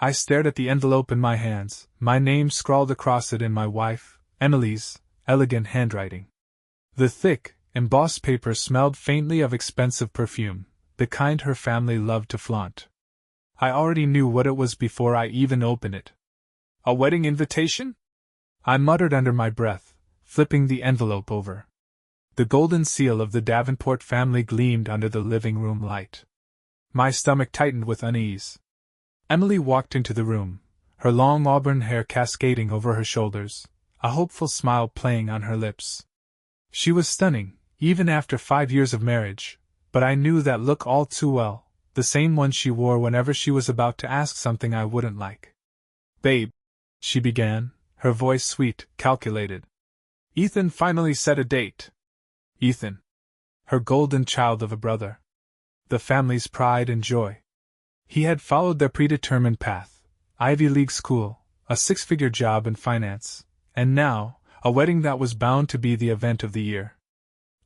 I stared at the envelope in my hands, my name scrawled across it in my wife, Emily's, elegant handwriting. The thick, embossed paper smelled faintly of expensive perfume, the kind her family loved to flaunt. I already knew what it was before I even opened it. A wedding invitation? I muttered under my breath, flipping the envelope over. The golden seal of the Davenport family gleamed under the living room light. My stomach tightened with unease. Emily walked into the room, her long auburn hair cascading over her shoulders, a hopeful smile playing on her lips. She was stunning, even after 5 years of marriage, but I knew that look all too well, the same one she wore whenever she was about to ask something I wouldn't like. "Babe," she began, her voice sweet, calculated. "Ethan finally set a date." Ethan. Her golden child of a brother. The family's pride and joy. He had followed their predetermined path, Ivy League school, a 6-figure job in finance, and now, a wedding that was bound to be the event of the year.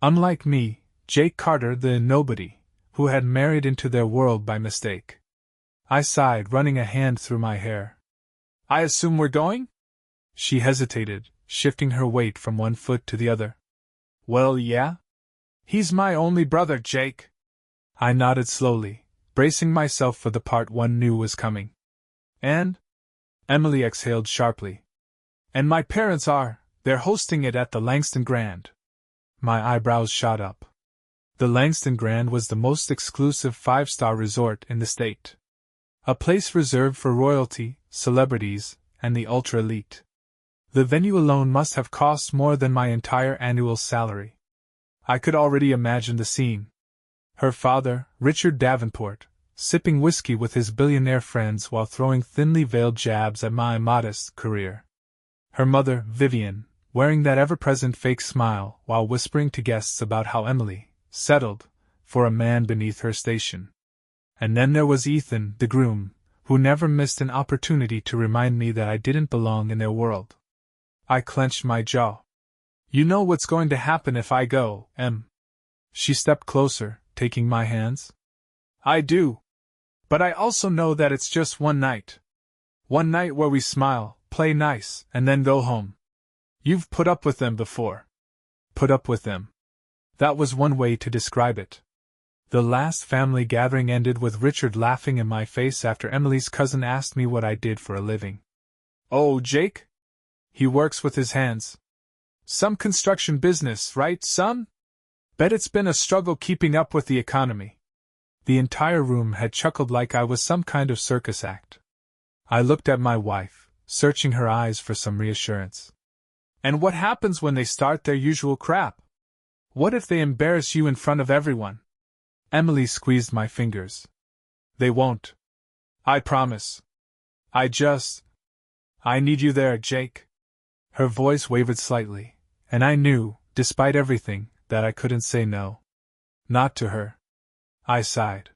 Unlike me, Jake Carter, the nobody, who had married into their world by mistake. I sighed, running a hand through my hair. "I assume we're going?" She hesitated, shifting her weight from one foot to the other. "Well, yeah. He's my only brother, Jake." I nodded slowly, bracing myself for the part one knew was coming. "And?" Emily exhaled sharply. "And my parents they're hosting it at the Langston Grand." My eyebrows shot up. The Langston Grand was the most exclusive 5-star resort in the state. A place reserved for royalty, celebrities, and the ultra-elite. The venue alone must have cost more than my entire annual salary. I could already imagine the scene. Her father, Richard Davenport, sipping whiskey with his billionaire friends while throwing thinly veiled jabs at my modest career. Her mother, Vivian, wearing that ever-present fake smile while whispering to guests about how Emily settled for a man beneath her station. And then there was Ethan, the groom, who never missed an opportunity to remind me that I didn't belong in their world. I clenched my jaw. "You know what's going to happen if I go, Em." She stepped closer, taking my hands. "I do. But I also know that it's just one night. One night where we smile, play nice, and then go home. You've put up with them before." Put up with them. That was one way to describe it. The last family gathering ended with Richard laughing in my face after Emily's cousin asked me what I did for a living. "Oh, Jake? He works with his hands. Some construction business, right, son? Bet it's been a struggle keeping up with the economy." The entire room had chuckled like I was some kind of circus act. I looked at my wife, searching her eyes for some reassurance. "And what happens when they start their usual crap? What if they embarrass you in front of everyone?" Emily squeezed my fingers. "They won't. I promise. I need you there, Jake." Her voice wavered slightly, and I knew, despite everything, that I couldn't say no. Not to her. I sighed.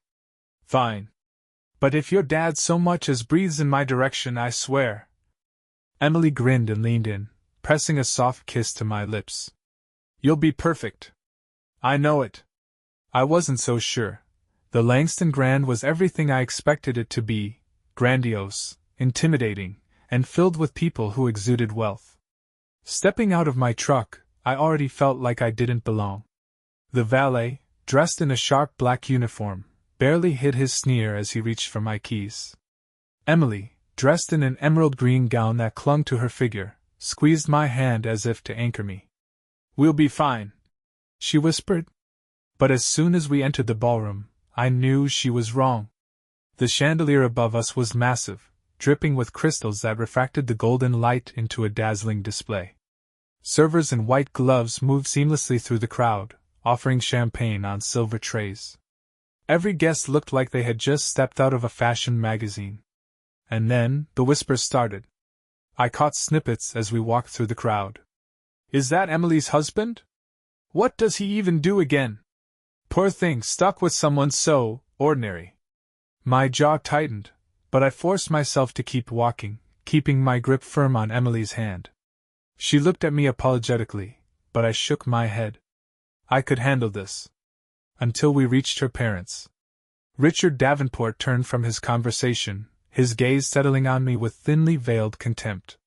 "Fine. But if your dad so much as breathes in my direction, I swear." Emily grinned and leaned in, pressing a soft kiss to my lips. "You'll be perfect. I know it." I wasn't so sure. The Langston Grand was everything I expected it to be, grandiose, intimidating, and filled with people who exuded wealth. Stepping out of my truck, I already felt like I didn't belong. The valet, dressed in a sharp black uniform, barely hid his sneer as he reached for my keys. Emily, dressed in an emerald green gown that clung to her figure, squeezed my hand as if to anchor me. "We'll be fine," she whispered. But as soon as we entered the ballroom, I knew she was wrong. The chandelier above us was massive, dripping with crystals that refracted the golden light into a dazzling display. Servers in white gloves moved seamlessly through the crowd, offering champagne on silver trays. Every guest looked like they had just stepped out of a fashion magazine. And then, the whispers started. I caught snippets as we walked through the crowd. "Is that Emily's husband? What does he even do again? Poor thing, stuck with someone so ordinary." My jaw tightened, but I forced myself to keep walking, keeping my grip firm on Emily's hand. She looked at me apologetically, but I shook my head. I could handle this. Until we reached her parents. Richard Davenport turned from his conversation, his gaze settling on me with thinly veiled contempt.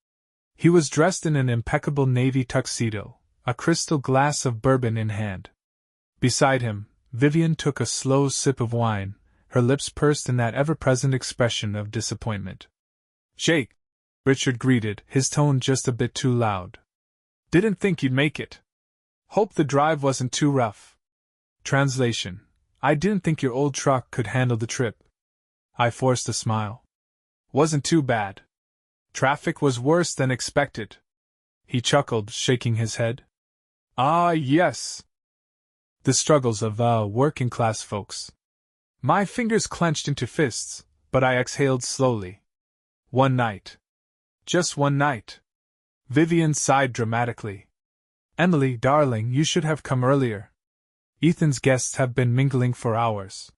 He was dressed in an impeccable navy tuxedo, a crystal glass of bourbon in hand. Beside him, Vivian took a slow sip of wine, her lips pursed in that ever-present expression of disappointment. "Jake," Richard greeted, his tone just a bit too loud. "Didn't think you'd make it. Hope the drive wasn't too rough." Translation: I didn't think your old truck could handle the trip. I forced a smile. "Wasn't too bad. Traffic was worse than expected." He chuckled, shaking his head. "Ah, yes. The struggles of, working-class folks." My fingers clenched into fists, but I exhaled slowly. "One night. Just one night." Vivian sighed dramatically. "Emily, darling, you should have come earlier. Ethan's guests have been mingling for hours."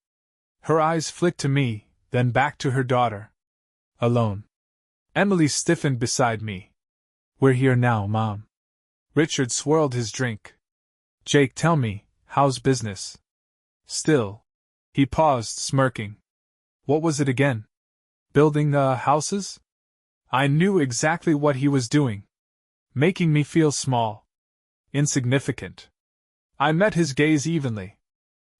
Her eyes flicked to me, then back to her daughter. "Alone." Emily stiffened beside me. "We're here now, Mom." Richard swirled his drink. "Jake, tell me, how's business?" "Still." He paused, smirking. "What was it again? Building houses?" I knew exactly what he was doing. Making me feel small. Insignificant. I met his gaze evenly.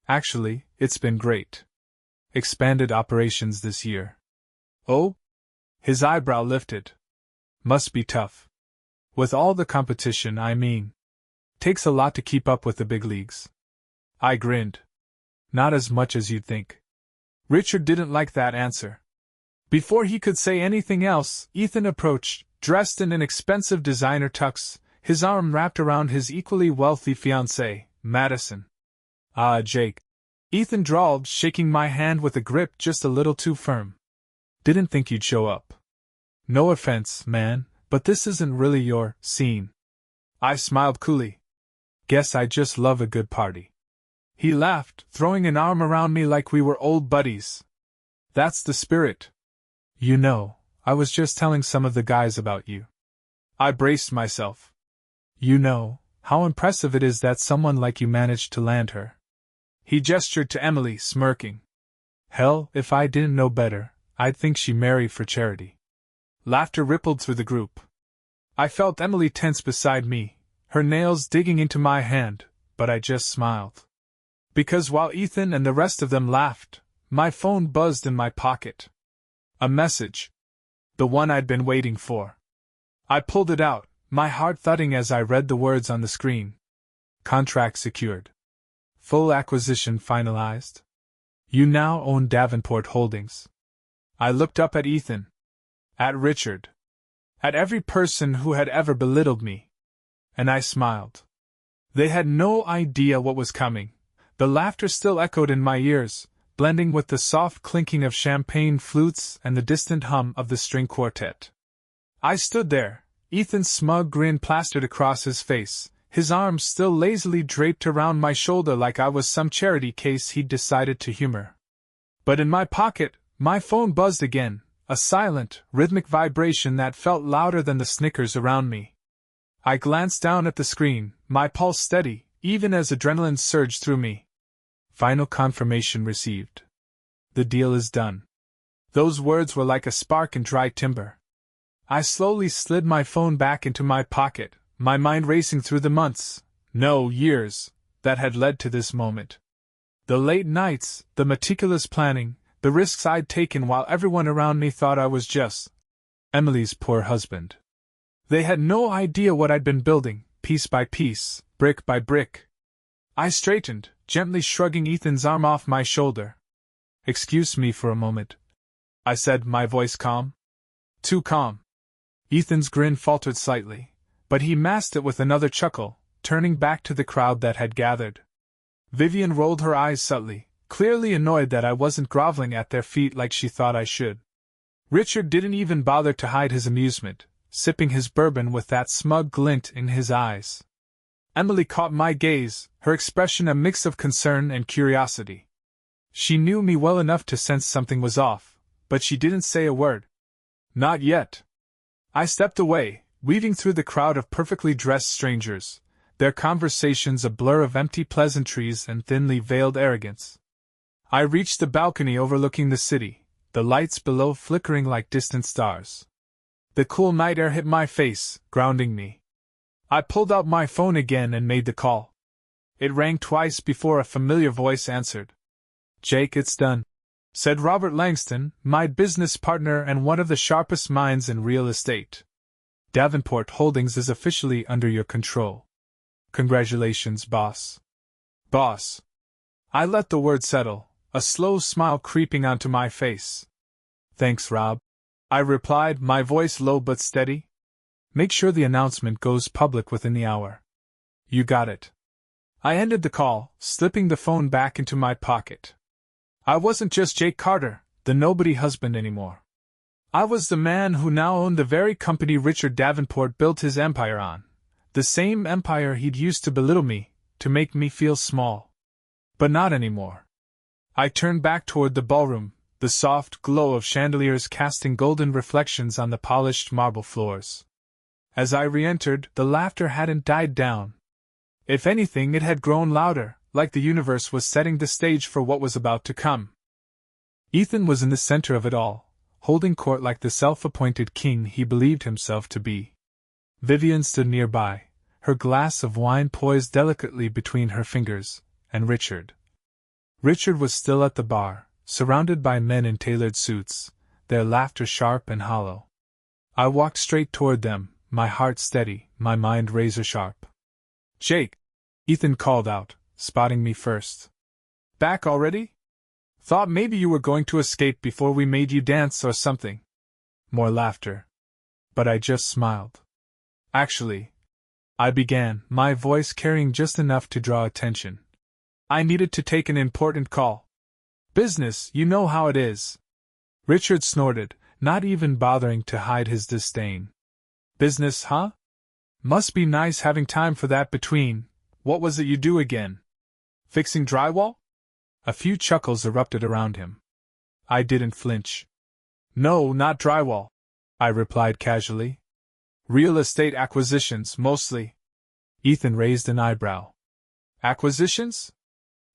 "Actually, it's been great. Expanded operations this year." "Oh?" His eyebrow lifted. "Must be tough. With all the competition, I mean. Takes a lot to keep up with the big leagues." I grinned. "Not as much as you'd think." Richard didn't like that answer. Before he could say anything else, Ethan approached, dressed in an expensive designer tux, his arm wrapped around his equally wealthy fiancée, Madison. "Ah, Jake," Ethan drawled, shaking my hand with a grip just a little too firm. "Didn't think you'd show up. No offense, man, but this isn't really your scene." I smiled coolly. "Guess I just love a good party." He laughed, throwing an arm around me like we were old buddies. "That's the spirit. You know, I was just telling some of the guys about you." I braced myself. "You know, how impressive it is that someone like you managed to land her." He gestured to Emily, smirking. "Hell, if I didn't know better, I'd think she married for charity." Laughter rippled through the group. I felt Emily tense beside me, her nails digging into my hand, but I just smiled. Because while Ethan and the rest of them laughed, my phone buzzed in my pocket. A message. The one I'd been waiting for. I pulled it out, my heart thudding as I read the words on the screen. "Contract secured. Full acquisition finalized. You now own Davenport Holdings." I looked up at Ethan. At Richard. At every person who had ever belittled me. And I smiled. They had no idea what was coming. The laughter still echoed in my ears, blending with the soft clinking of champagne flutes and the distant hum of the string quartet. I stood there, Ethan's smug grin plastered across his face, his arms still lazily draped around my shoulder like I was some charity case he'd decided to humor. But in my pocket, my phone buzzed again, a silent, rhythmic vibration that felt louder than the snickers around me. I glanced down at the screen, my pulse steady, even as adrenaline surged through me. Final confirmation received. The deal is done. Those words were like a spark in dry timber. I slowly slid my phone back into my pocket, my mind racing through the months, no, years, that had led to this moment. The late nights, the meticulous planning, the risks I'd taken while everyone around me thought I was just Emily's poor husband. They had no idea what I'd been building, piece by piece, brick by brick. I straightened, gently shrugging Ethan's arm off my shoulder. "Excuse me for a moment," I said, my voice calm. Too calm. Ethan's grin faltered slightly, but he masked it with another chuckle, turning back to the crowd that had gathered. Vivian rolled her eyes subtly, clearly annoyed that I wasn't groveling at their feet like she thought I should. Richard didn't even bother to hide his amusement, sipping his bourbon with that smug glint in his eyes. Emily caught my gaze, her expression a mix of concern and curiosity. She knew me well enough to sense something was off, but she didn't say a word. Not yet. I stepped away, weaving through the crowd of perfectly dressed strangers, their conversations a blur of empty pleasantries and thinly veiled arrogance. I reached the balcony overlooking the city, the lights below flickering like distant stars. The cool night air hit my face, grounding me. I pulled out my phone again and made the call. It rang twice before a familiar voice answered. "Jake, it's done," said Robert Langston, my business partner and one of the sharpest minds in real estate. "Davenport Holdings is officially under your control. Congratulations, boss." "Boss." I let the word settle, a slow smile creeping onto my face. "Thanks, Rob," I replied, my voice low but steady. "Make sure the announcement goes public within the hour." "You got it." I ended the call, slipping the phone back into my pocket. I wasn't just Jake Carter, the nobody husband anymore. I was the man who now owned the very company Richard Davenport built his empire on, the same empire he'd used to belittle me, to make me feel small. But not anymore. I turned back toward the ballroom, the soft glow of chandeliers casting golden reflections on the polished marble floors. As I re-entered, the laughter hadn't died down. If anything, it had grown louder, like the universe was setting the stage for what was about to come. Ethan was in the center of it all, holding court like the self-appointed king he believed himself to be. Vivian stood nearby, her glass of wine poised delicately between her fingers, and Richard. Richard was still at the bar, surrounded by men in tailored suits, their laughter sharp and hollow. I walked straight toward them, my heart steady, my mind razor-sharp. "Jake," Ethan called out, spotting me first. "Back already? Thought maybe you were going to escape before we made you dance or something." More laughter. But I just smiled. "Actually," I began, my voice carrying just enough to draw attention. "I needed to take an important call. Business, you know how it is." Richard snorted, not even bothering to hide his disdain. "Business, huh? Must be nice having time for that between. What was it you do again? Fixing drywall?" A few chuckles erupted around him. I didn't flinch. "No, not drywall," I replied casually. "Real estate acquisitions, mostly." Ethan raised an eyebrow. "Acquisitions?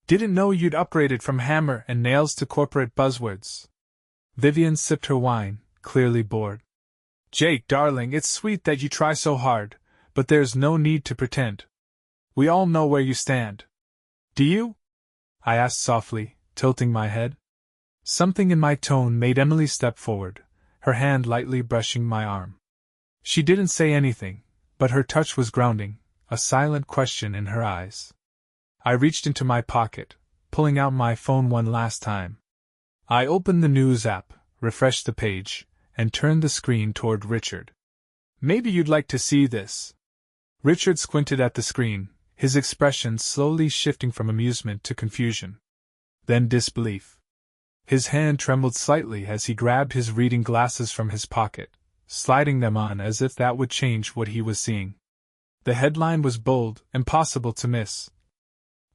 Didn't know you'd upgraded from hammer and nails to corporate buzzwords." Vivian sipped her wine, clearly bored. "Jake, darling, it's sweet that you try so hard, but there's no need to pretend. We all know where you stand." "Do you?" I asked softly, tilting my head. Something in my tone made Emily step forward, her hand lightly brushing my arm. She didn't say anything, but her touch was grounding, a silent question in her eyes. I reached into my pocket, pulling out my phone one last time. I opened the news app, refreshed the page, and turned the screen toward Richard. "Maybe you'd like to see this." Richard squinted at the screen, his expression slowly shifting from amusement to confusion. Then disbelief. His hand trembled slightly as he grabbed his reading glasses from his pocket, sliding them on as if that would change what he was seeing. The headline was bold, impossible to miss.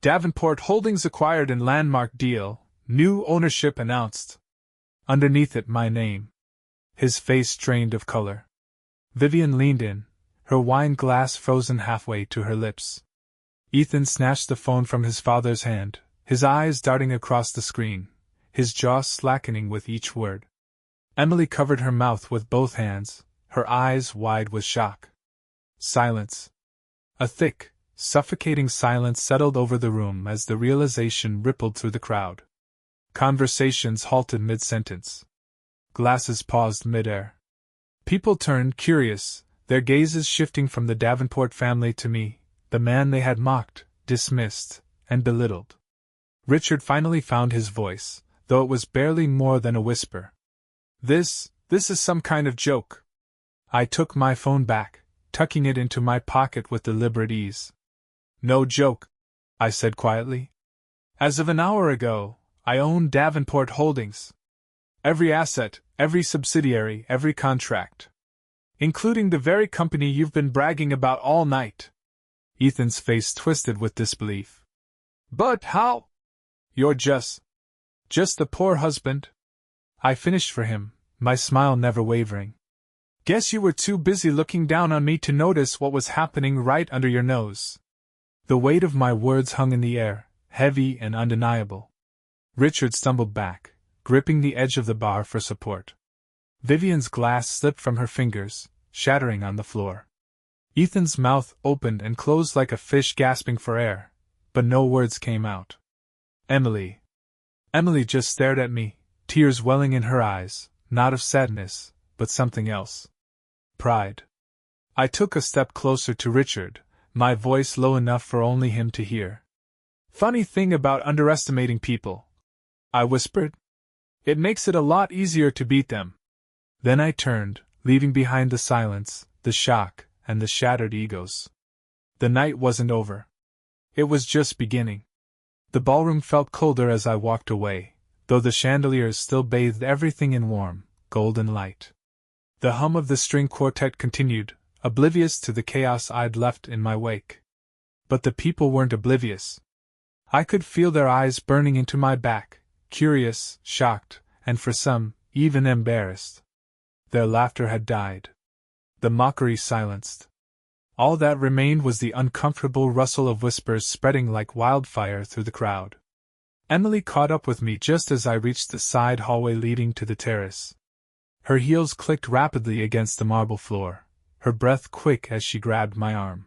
"Davenport Holdings acquired in landmark deal, new ownership announced." Underneath it, my name. His face drained of color. Vivian leaned in, her wine glass frozen halfway to her lips. Ethan snatched the phone from his father's hand, his eyes darting across the screen, his jaw slackening with each word. Emily covered her mouth with both hands, her eyes wide with shock. Silence. A thick, suffocating silence settled over the room as the realization rippled through the crowd. Conversations halted mid-sentence. Glasses paused mid-air. People turned curious, their gazes shifting from the Davenport family to me, the man they had mocked, dismissed, and belittled. Richard finally found his voice, though it was barely more than a whisper. This is some kind of joke." I took my phone back, tucking it into my pocket with deliberate ease. "No joke," I said quietly. "As of an hour ago, I own Davenport Holdings. Every asset, every subsidiary, every contract. Including the very company you've been bragging about all night." Ethan's face twisted with disbelief. "But how? You're just the poor husband?" I finished for him, my smile never wavering. "Guess you were too busy looking down on me to notice what was happening right under your nose." The weight of my words hung in the air, heavy and undeniable. Richard stumbled back, gripping the edge of the bar for support. Vivian's glass slipped from her fingers, shattering on the floor. Ethan's mouth opened and closed like a fish gasping for air, but no words came out. Emily. Emily just stared at me, tears welling in her eyes, not of sadness, but something else. Pride. I took a step closer to Richard, my voice low enough for only him to hear. Funny thing about underestimating people, I whispered. It makes it a lot easier to beat them. Then I turned, leaving behind the silence, the shock, and the shattered egos. The night wasn't over. It was just beginning. The ballroom felt colder as I walked away, though the chandeliers still bathed everything in warm, golden light. The hum of the string quartet continued, oblivious to the chaos I'd left in my wake. But the people weren't oblivious. I could feel their eyes burning into my back, curious, shocked, and for some, even embarrassed. Their laughter had died. The mockery silenced. All that remained was the uncomfortable rustle of whispers spreading like wildfire through the crowd. Emily caught up with me just as I reached the side hallway leading to the terrace. Her heels clicked rapidly against the marble floor, her breath quick as she grabbed my arm.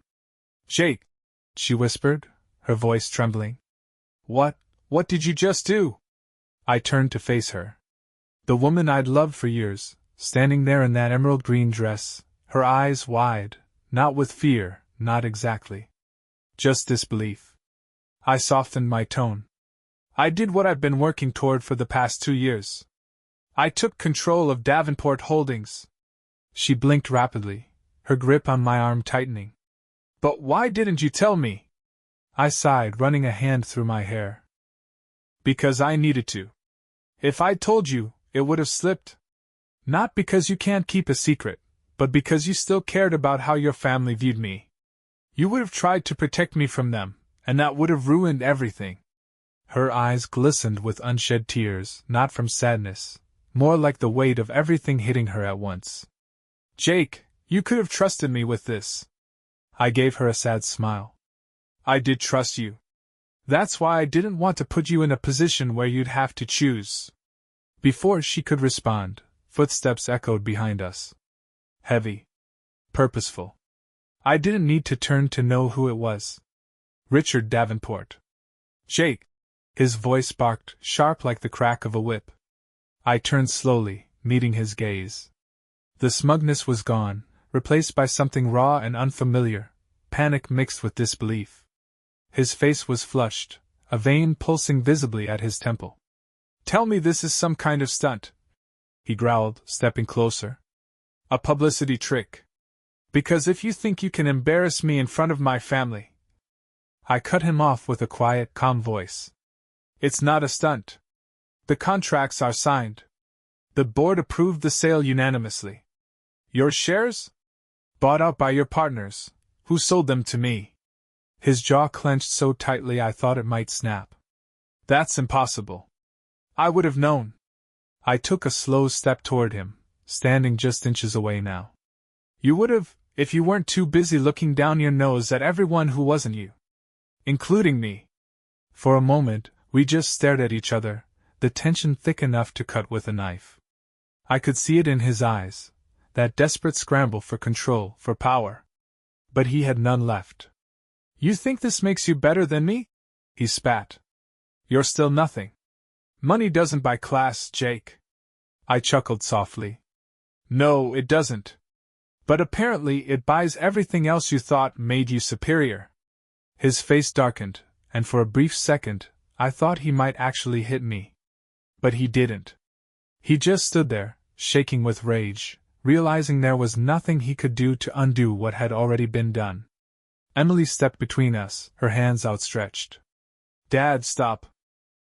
"Jake," she whispered, her voice trembling. What did you just do?" I turned to face her. The woman I'd loved for years, standing there in that emerald green dress, her eyes wide, not with fear, not exactly. Just disbelief. I softened my tone. "I did what I've been working toward for the past 2 years. I took control of Davenport Holdings." She blinked rapidly, her grip on my arm tightening. "But why didn't you tell me?" I sighed, running a hand through my hair. "Because I needed to. If I'd told you, it would have slipped. Not because you can't keep a secret, but because you still cared about how your family viewed me. You would have tried to protect me from them, and that would have ruined everything." Her eyes glistened with unshed tears, not from sadness, more like the weight of everything hitting her at once. "Jake, you could have trusted me with this." I gave her a sad smile. "I did trust you. That's why I didn't want to put you in a position where you'd have to choose." Before she could respond, footsteps echoed behind us. Heavy. Purposeful. I didn't need to turn to know who it was. Richard Davenport. "Jake!" His voice barked, sharp like the crack of a whip. I turned slowly, meeting his gaze. The smugness was gone, replaced by something raw and unfamiliar, panic mixed with disbelief. His face was flushed, a vein pulsing visibly at his temple. "Tell me this is some kind of stunt," he growled, stepping closer. "A publicity trick. Because if you think you can embarrass me in front of my family—" I cut him off with a quiet, calm voice. "It's not a stunt. The contracts are signed. The board approved the sale unanimously. Your shares? Bought out by your partners, who sold them to me." His jaw clenched so tightly I thought it might snap. "That's impossible. I would have known." I took a slow step toward him, standing just inches away now. "You would have, if you weren't too busy looking down your nose at everyone who wasn't you. Including me." For a moment, we just stared at each other, the tension thick enough to cut with a knife. I could see it in his eyes, that desperate scramble for control, for power. But he had none left. "You think this makes you better than me?" he spat. "You're still nothing. Money doesn't buy class, Jake." I chuckled softly. "No, it doesn't. But apparently it buys everything else you thought made you superior." His face darkened, and for a brief second, I thought he might actually hit me. But he didn't. He just stood there, shaking with rage, realizing there was nothing he could do to undo what had already been done. Emily stepped between us, her hands outstretched. "Dad, stop."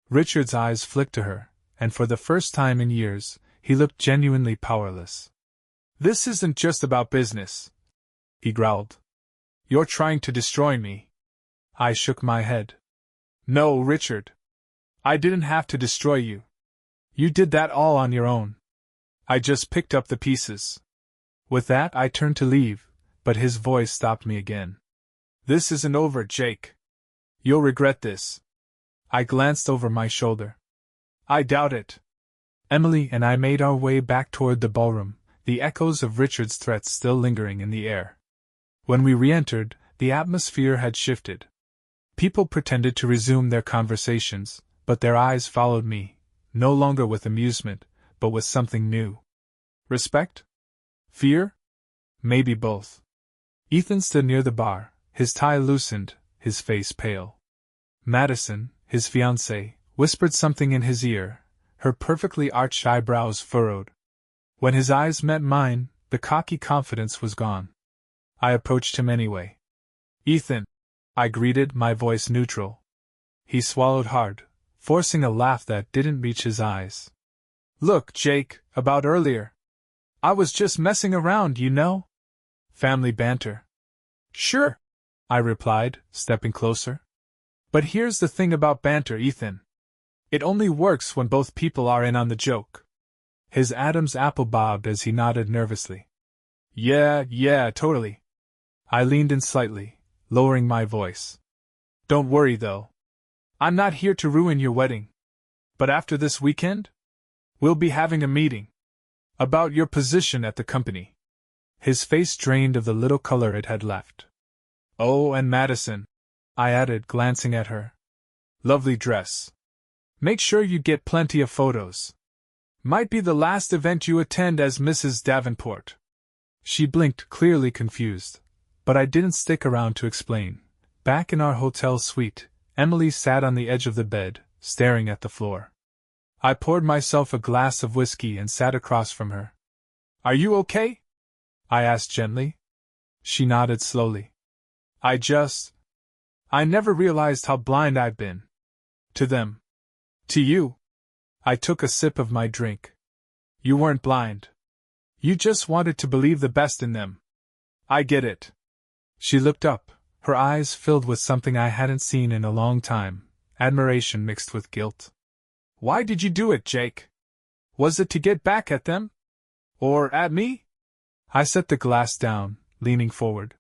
Richard's eyes flicked to her, and for the first time in years, he looked genuinely powerless. "This isn't just about business," he growled. "You're trying to destroy me." I shook my head. "No, Richard. I didn't have to destroy you. You did that all on your own. I just picked up the pieces." With that, I turned to leave, but his voice stopped me again. "This isn't over, Jake. You'll regret this." I glanced over my shoulder. "I doubt it." Emily and I made our way back toward the ballroom, the echoes of Richard's threats still lingering in the air. When we re-entered, the atmosphere had shifted. People pretended to resume their conversations, but their eyes followed me, no longer with amusement, but with something new. Respect? Fear? Maybe both. Ethan stood near the bar, his tie loosened, his face pale. Madison, his fiancée, whispered something in his ear, her perfectly arched eyebrows furrowed. When his eyes met mine, the cocky confidence was gone. I approached him anyway. "Ethan," I greeted, my voice neutral. He swallowed hard, forcing a laugh that didn't reach his eyes. "Look, Jake, about earlier. I was just messing around, you know? Family banter." "Sure," I replied, stepping closer. "But here's the thing about banter, Ethan. It only works when both people are in on the joke." His Adam's apple bobbed as he nodded nervously. Yeah, totally." I leaned in slightly, lowering my voice. "Don't worry, though. I'm not here to ruin your wedding. But after this weekend, we'll be having a meeting. About your position at the company." His face drained of the little color it had left. "Oh, and Madison," I added, glancing at her. "Lovely dress. Make sure you get plenty of photos. Might be the last event you attend as Mrs. Davenport." She blinked, clearly confused, but I didn't stick around to explain. Back in our hotel suite, Emily sat on the edge of the bed, staring at the floor. I poured myself a glass of whiskey and sat across from her. "Are you okay?" I asked gently. She nodded slowly. I never realized how blind I've been. To them. To you." I took a sip of my drink. "You weren't blind. You just wanted to believe the best in them. I get it." She looked up, her eyes filled with something I hadn't seen in a long time, admiration mixed with guilt. "Why did you do it, Jake? Was it to get back at them? Or at me?" I set the glass down, leaning forward.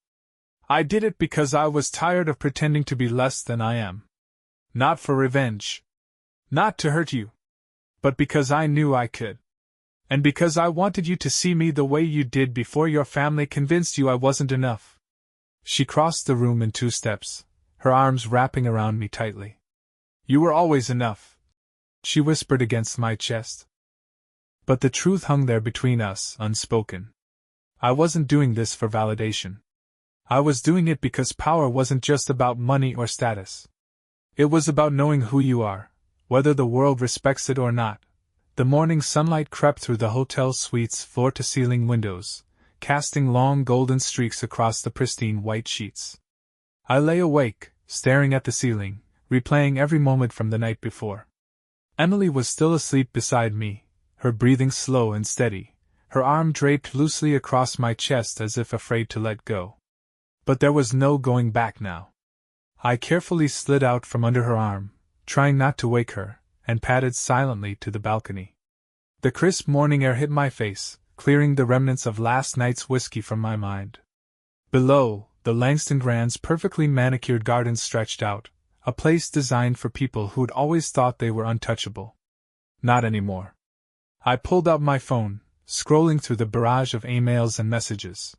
"I did it because I was tired of pretending to be less than I am. Not for revenge. Not to hurt you. But because I knew I could. And because I wanted you to see me the way you did before your family convinced you I wasn't enough." She crossed the room in 2 steps, her arms wrapping around me tightly. "You were always enough," she whispered against my chest. But the truth hung there between us, unspoken. I wasn't doing this for validation. I was doing it because power wasn't just about money or status. It was about knowing who you are, whether the world respects it or not. The morning sunlight crept through the hotel suite's floor-to-ceiling windows, casting long golden streaks across the pristine white sheets. I lay awake, staring at the ceiling, replaying every moment from the night before. Emily was still asleep beside me, her breathing slow and steady, her arm draped loosely across my chest as if afraid to let go. But there was no going back now. I carefully slid out from under her arm, trying not to wake her, and padded silently to the balcony. The crisp morning air hit my face, clearing the remnants of last night's whiskey from my mind. Below, the Langston Grand's perfectly manicured garden stretched out, a place designed for people who'd always thought they were untouchable. Not anymore. I pulled out my phone, scrolling through the barrage of emails and messages.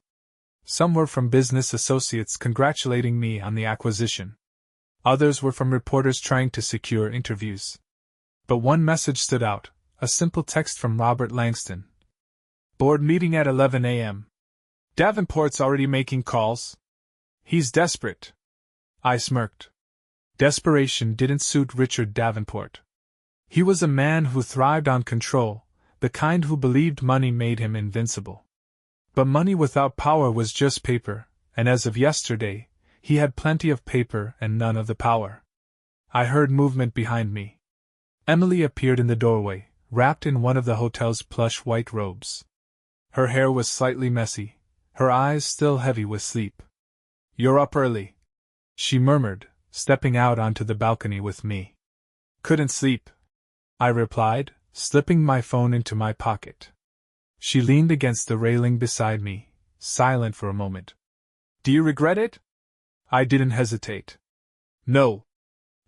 Some were from business associates congratulating me on the acquisition. Others were from reporters trying to secure interviews. But one message stood out, a simple text from Robert Langston. "Board meeting at 11 a.m. Davenport's already making calls. He's desperate." I smirked. Desperation didn't suit Richard Davenport. He was a man who thrived on control, the kind who believed money made him invincible. But money without power was just paper, and as of yesterday, he had plenty of paper and none of the power. I heard movement behind me. Emily appeared in the doorway, wrapped in one of the hotel's plush white robes. Her hair was slightly messy, her eyes still heavy with sleep. "You're up early," she murmured, stepping out onto the balcony with me. "Couldn't sleep," I replied, slipping my phone into my pocket. She leaned against the railing beside me, silent for a moment. "Do you regret it?" I didn't hesitate. "No."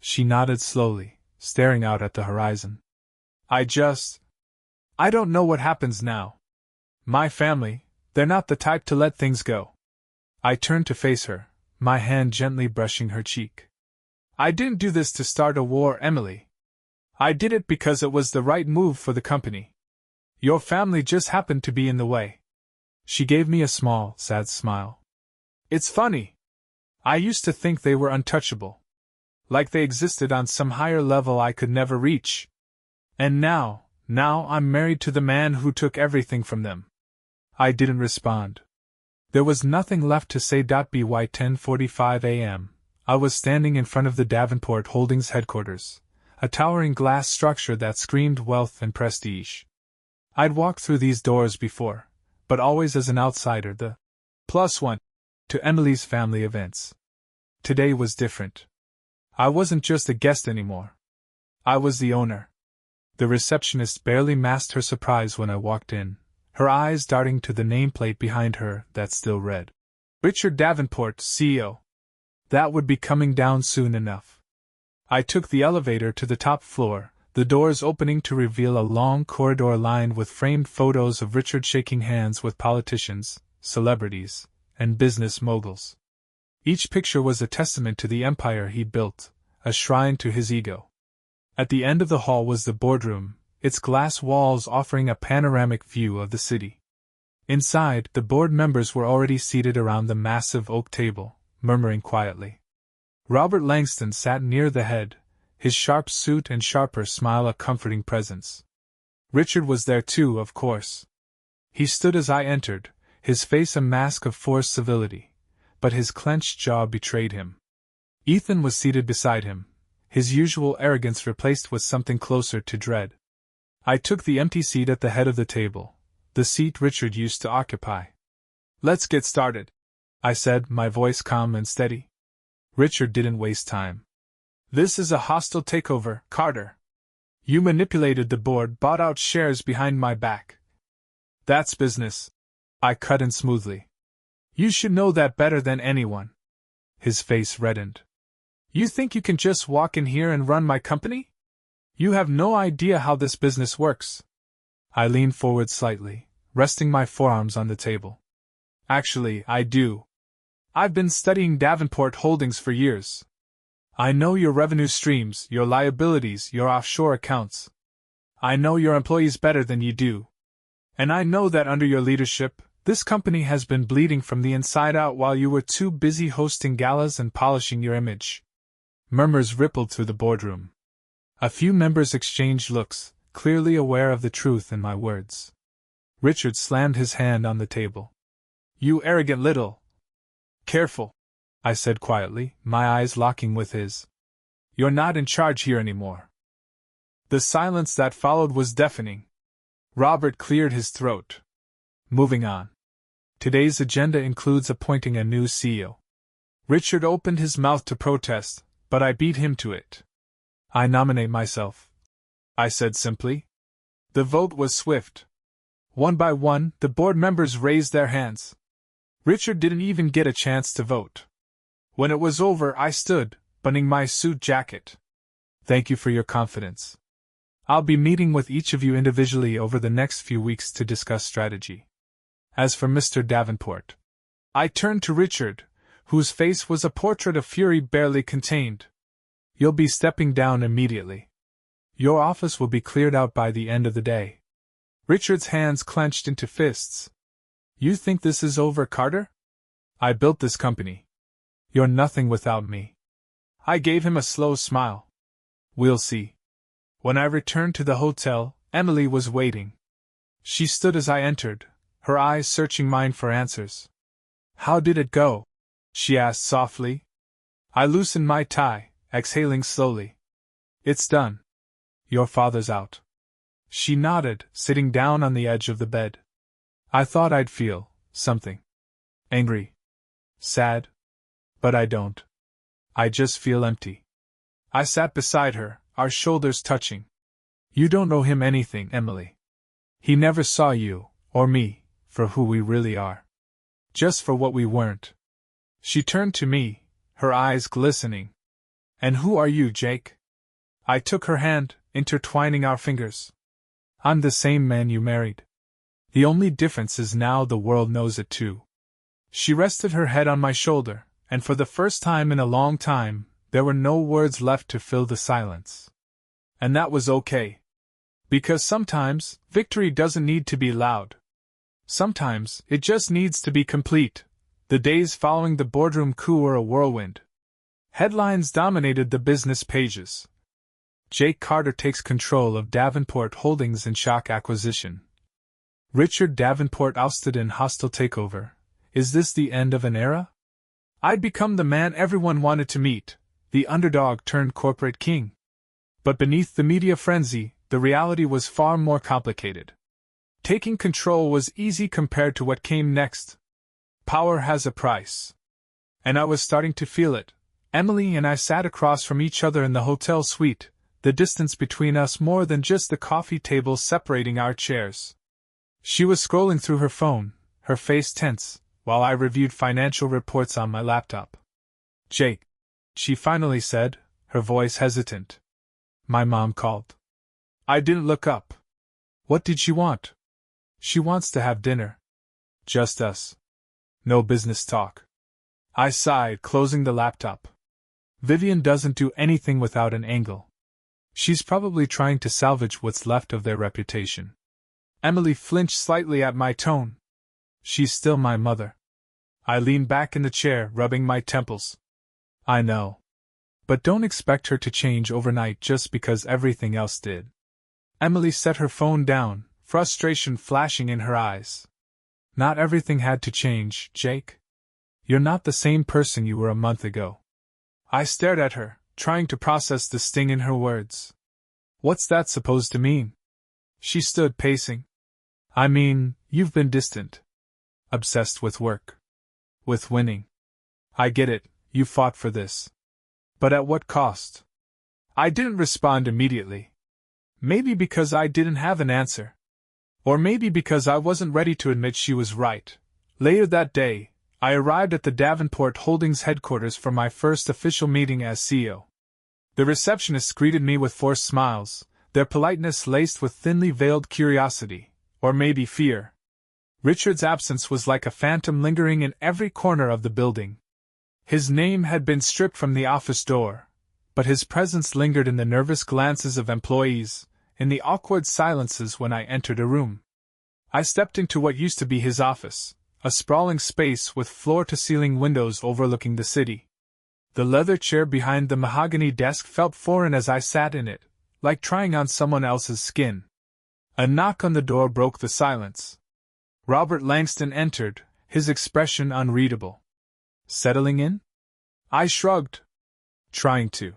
She nodded slowly, staring out at the horizon. I don't know what happens now. My family, they're not the type to let things go. I turned to face her, my hand gently brushing her cheek. I didn't do this to start a war, Emily. I did it because it was the right move for the company. Your family just happened to be in the way. She gave me a small, sad smile. It's funny. I used to think they were untouchable. Like they existed on some higher level I could never reach. And now I'm married to the man who took everything from them. I didn't respond. There was nothing left to say. By 10:45 a.m., I was standing in front of the Davenport Holdings headquarters, a towering glass structure that screamed wealth and prestige. I'd walked through these doors before, but always as an outsider, the +1 to Emily's family events. Today was different. I wasn't just a guest anymore. I was the owner. The receptionist barely masked her surprise when I walked in, her eyes darting to the nameplate behind her that still read, Richard Davenport, CEO. That would be coming down soon enough. I took the elevator to the top floor, the doors opening to reveal a long corridor lined with framed photos of Richard shaking hands with politicians, celebrities, and business moguls. Each picture was a testament to the empire he built, a shrine to his ego. At the end of the hall was the boardroom, its glass walls offering a panoramic view of the city. Inside, the board members were already seated around the massive oak table, murmuring quietly. Robert Langston sat near the head, his sharp suit and sharper smile a comforting presence. Richard was there too, of course. He stood as I entered, his face a mask of forced civility, but his clenched jaw betrayed him. Ethan was seated beside him, his usual arrogance replaced with something closer to dread. I took the empty seat at the head of the table, the seat Richard used to occupy. Let's get started, I said, my voice calm and steady. Richard didn't waste time. This is a hostile takeover, Carter. You manipulated the board, bought out shares behind my back. That's business, I cut in smoothly. You should know that better than anyone. His face reddened. You think you can just walk in here and run my company? You have no idea how this business works. I leaned forward slightly, resting my forearms on the table. Actually, I do. I've been studying Davenport Holdings for years. I know your revenue streams, your liabilities, your offshore accounts. I know your employees better than you do. And I know that under your leadership, this company has been bleeding from the inside out while you were too busy hosting galas and polishing your image. Murmurs rippled through the boardroom. A few members exchanged looks, clearly aware of the truth in my words. Richard slammed his hand on the table. You arrogant little. Careful, I said quietly, my eyes locking with his. You're not in charge here anymore. The silence that followed was deafening. Robert cleared his throat. Moving on. Today's agenda includes appointing a new CEO. Richard opened his mouth to protest, but I beat him to it. I nominate myself, I said simply. The vote was swift. One by one, the board members raised their hands. Richard didn't even get a chance to vote. When it was over, I stood, buttoning my suit jacket. Thank you for your confidence. I'll be meeting with each of you individually over the next few weeks to discuss strategy. As for Mr. Davenport, I turned to Richard, whose face was a portrait of fury barely contained. You'll be stepping down immediately. Your office will be cleared out by the end of the day. Richard's hands clenched into fists. You think this is over, Carter? I built this company. You're nothing without me. I gave him a slow smile. We'll see. When I returned to the hotel, Emily was waiting. She stood as I entered, her eyes searching mine for answers. How did it go? She asked softly. I loosened my tie, exhaling slowly. It's done. Your father's out. She nodded, sitting down on the edge of the bed. I thought I'd feel something. Angry. Sad. But I don't. I just feel empty. I sat beside her, our shoulders touching. You don't owe him anything, Emily. He never saw you, or me, for who we really are. Just for what we weren't. She turned to me, her eyes glistening. And who are you, Jake? I took her hand, intertwining our fingers. I'm the same man you married. The only difference is now the world knows it too. She rested her head on my shoulder, and for the first time in a long time, there were no words left to fill the silence. And that was okay. Because sometimes, victory doesn't need to be loud. Sometimes, it just needs to be complete. The days following the boardroom coup were a whirlwind. Headlines dominated the business pages. Jake Carter takes control of Davenport Holdings in shock acquisition. Richard Davenport ousted in hostile takeover. Is this the end of an era? I'd become the man everyone wanted to meet, the underdog turned corporate king. But beneath the media frenzy, the reality was far more complicated. Taking control was easy compared to what came next. Power has a price. And I was starting to feel it. Emily and I sat across from each other in the hotel suite, the distance between us more than just the coffee table separating our chairs. She was scrolling through her phone, her face tense, while I reviewed financial reports on my laptop. Jake, she finally said, her voice hesitant. My mom called. I didn't look up. What did she want? She wants to have dinner. Just us. No business talk. I sighed, closing the laptop. Vivian doesn't do anything without an angle. She's probably trying to salvage what's left of their reputation. Emily flinched slightly at my tone. She's still my mother. I leaned back in the chair, rubbing my temples. I know. But don't expect her to change overnight just because everything else did. Emily set her phone down, frustration flashing in her eyes. Not everything had to change, Jake. You're not the same person you were a month ago. I stared at her, trying to process the sting in her words. What's that supposed to mean? She stood pacing. I mean, you've been distant. Obsessed with work. With winning. I get it, you fought for this. But at what cost? I didn't respond immediately. Maybe because I didn't have an answer. Or maybe because I wasn't ready to admit she was right. Later that day, I arrived at the Davenport Holdings headquarters for my first official meeting as CEO. The receptionists greeted me with forced smiles, their politeness laced with thinly veiled curiosity, or maybe fear. Richard's absence was like a phantom lingering in every corner of the building. His name had been stripped from the office door, but his presence lingered in the nervous glances of employees, in the awkward silences when I entered a room. I stepped into what used to be his office, a sprawling space with floor-to-ceiling windows overlooking the city. The leather chair behind the mahogany desk felt foreign as I sat in it, like trying on someone else's skin. A knock on the door broke the silence. Robert Langston entered, his expression unreadable. Settling in? I shrugged. Trying to.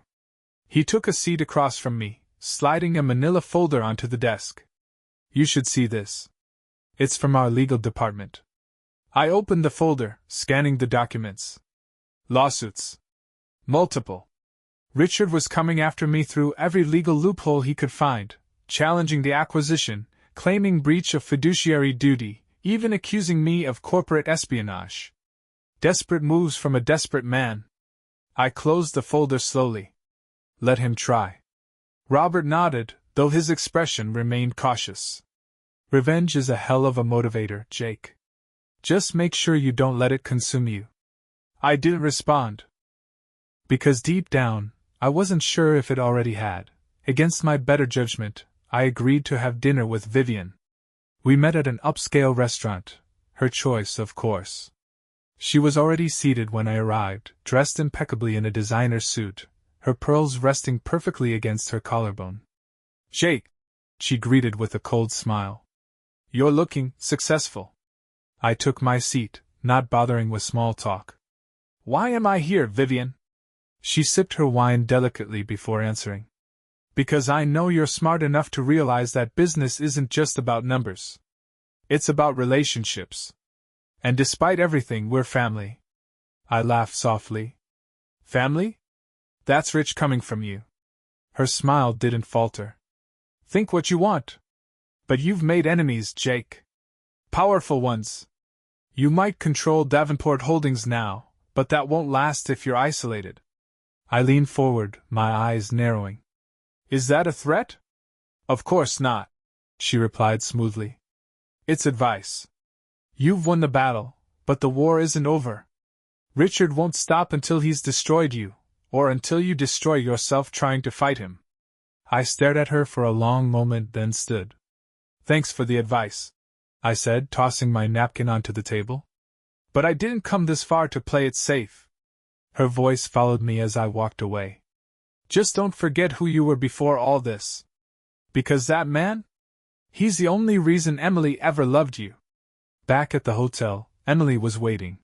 He took a seat across from me, sliding a manila folder onto the desk. You should see this. It's from our legal department. I opened the folder, scanning the documents. Lawsuits. Multiple. Richard was coming after me through every legal loophole he could find, challenging the acquisition, claiming breach of fiduciary duty, even accusing me of corporate espionage. Desperate moves from a desperate man. I closed the folder slowly. Let him try. Robert nodded, though his expression remained cautious. Revenge is a hell of a motivator, Jake. Just make sure you don't let it consume you. I didn't respond. Because deep down, I wasn't sure if it already had. Against my better judgment, I agreed to have dinner with Vivian. We met at an upscale restaurant, her choice, of course. She was already seated when I arrived, dressed impeccably in a designer suit, her pearls resting perfectly against her collarbone. Jake, she greeted with a cold smile. You're looking successful. I took my seat, not bothering with small talk. Why am I here, Vivian? She sipped her wine delicately before answering. Because I know you're smart enough to realize that business isn't just about numbers. It's about relationships. And despite everything, we're family. I laughed softly. Family? That's rich coming from you. Her smile didn't falter. Think what you want. But you've made enemies, Jake. Powerful ones. You might control Davenport Holdings now, but that won't last if you're isolated. I leaned forward, my eyes narrowing. Is that a threat? Of course not. she replied smoothly. It's advice. You've won the battle, but the war isn't over. Richard won't stop until he's destroyed you, or until you destroy yourself trying to fight him. I stared at her for a long moment, then stood. Thanks for the advice, I said, tossing my napkin onto the table. But I didn't come this far to play it safe. Her voice followed me as I walked away. Just don't forget who you were before all this. Because that man? He's the only reason Emily ever loved you. Back at the hotel, Emily was waiting.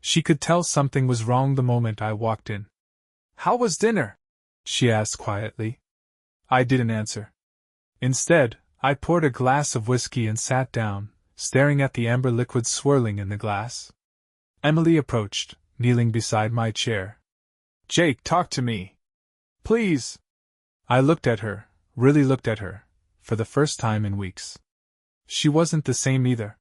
She could tell something was wrong the moment I walked in. How was dinner? She asked quietly. I didn't answer. Instead, I poured a glass of whiskey and sat down, staring at the amber liquid swirling in the glass. Emily approached, kneeling beside my chair. Jake, talk to me. Please. I looked at her, really looked at her, for the first time in weeks. She wasn't the same either.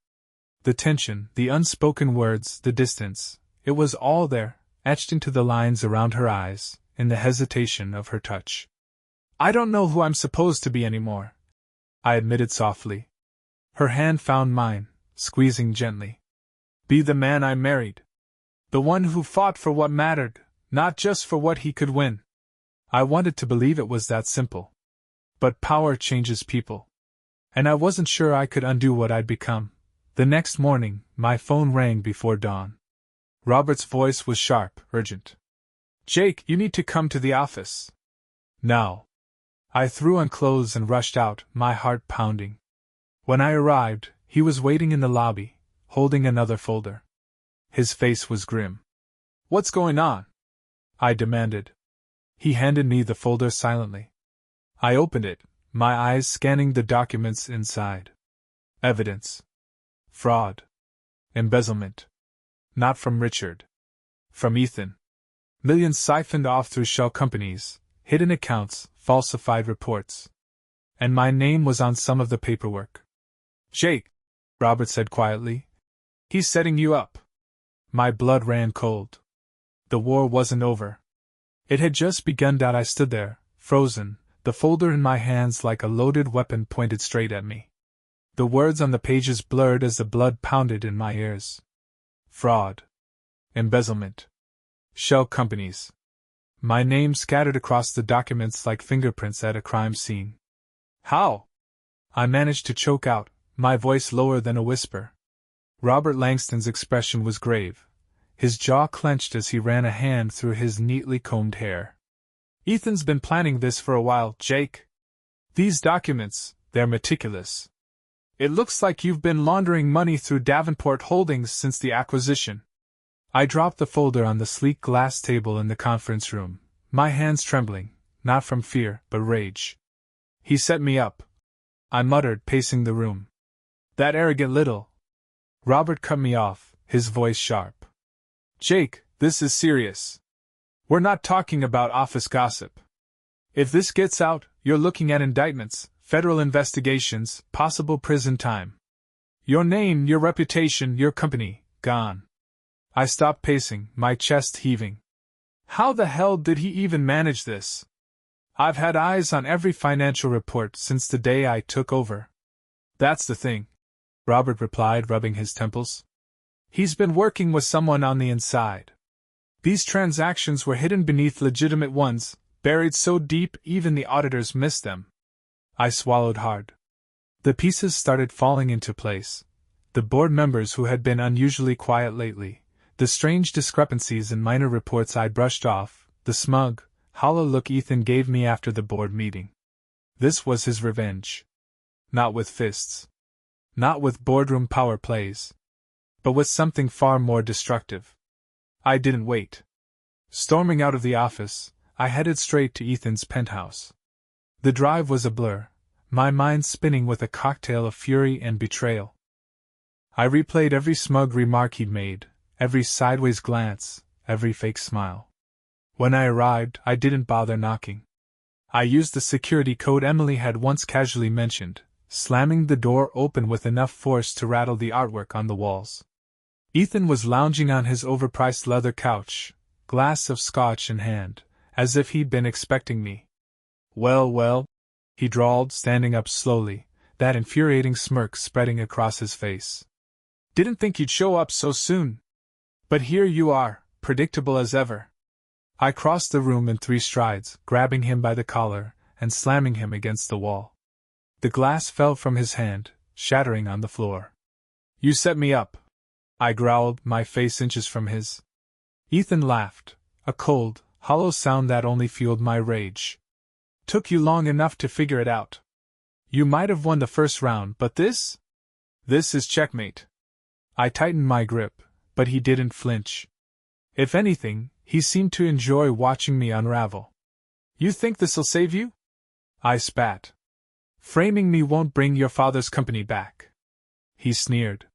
The tension, the unspoken words, the distance, it was all there, etched into the lines around her eyes, in the hesitation of her touch. I don't know who I'm supposed to be anymore, I admitted softly. Her hand found mine, squeezing gently. Be the man I married. The one who fought for what mattered, not just for what he could win. I wanted to believe it was that simple. But power changes people. And I wasn't sure I could undo what I'd become. The next morning, my phone rang before dawn. Robert's voice was sharp, urgent. Jake, you need to come to the office. Now. I threw on clothes and rushed out, my heart pounding. When I arrived, he was waiting in the lobby, holding another folder. His face was grim. What's going on? I demanded. He handed me the folder silently. I opened it, my eyes scanning the documents inside. Evidence. Fraud. Embezzlement. Not from Richard. From Ethan. Millions siphoned off through shell companies, hidden accounts, falsified reports. And my name was on some of the paperwork. Jake, Robert said quietly. He's setting you up. My blood ran cold. The war wasn't over. It had just begun. I stood there, frozen, the folder in my hands like a loaded weapon pointed straight at me. The words on the pages blurred as the blood pounded in my ears. Fraud. Embezzlement. Shell companies. My name scattered across the documents like fingerprints at a crime scene. How? I managed to choke out, my voice lower than a whisper. Robert Langston's expression was grave. His jaw clenched as he ran a hand through his neatly combed hair. Ethan's been planning this for a while, Jake. These documents, they're meticulous. It looks like you've been laundering money through Davenport Holdings since the acquisition. I dropped the folder on the sleek glass table in the conference room, my hands trembling, not from fear, but rage. He set me up, I muttered, pacing the room. That arrogant little... Robert cut me off, his voice sharp. Jake, this is serious. We're not talking about office gossip. If this gets out, you're looking at indictments, federal investigations, possible prison time. Your name, your reputation, your company, gone. I stopped pacing, my chest heaving. How the hell did he even manage this? I've had eyes on every financial report since the day I took over. That's the thing, Robert replied, rubbing his temples. He's been working with someone on the inside. These transactions were hidden beneath legitimate ones, buried so deep even the auditors missed them. I swallowed hard. The pieces started falling into place. The board members who had been unusually quiet lately, the strange discrepancies in minor reports I'd brushed off, the smug, hollow look Ethan gave me after the board meeting. This was his revenge. Not with fists. Not with boardroom power plays. But with something far more destructive. I didn't wait. Storming out of the office, I headed straight to Ethan's penthouse. The drive was a blur, my mind spinning with a cocktail of fury and betrayal. I replayed every smug remark he'd made, every sideways glance, every fake smile. When I arrived, I didn't bother knocking. I used the security code Emily had once casually mentioned, slamming the door open with enough force to rattle the artwork on the walls. Ethan was lounging on his overpriced leather couch, glass of scotch in hand, as if he'd been expecting me. Well, he drawled, standing up slowly, that infuriating smirk spreading across his face. "Didn't think you'd show up so soon. But here you are, predictable as ever." I crossed the room in 3 strides, grabbing him by the collar and slamming him against the wall. The glass fell from his hand, shattering on the floor. "You set me up," I growled, my face inches from his. Ethan laughed, a cold, hollow sound that only fueled my rage. "Took you long enough to figure it out. You might have won the first round, but this? This is checkmate." I tightened my grip, but he didn't flinch. If anything, he seemed to enjoy watching me unravel. "You think this'll save you?" I spat. "Framing me won't bring your father's company back." He sneered.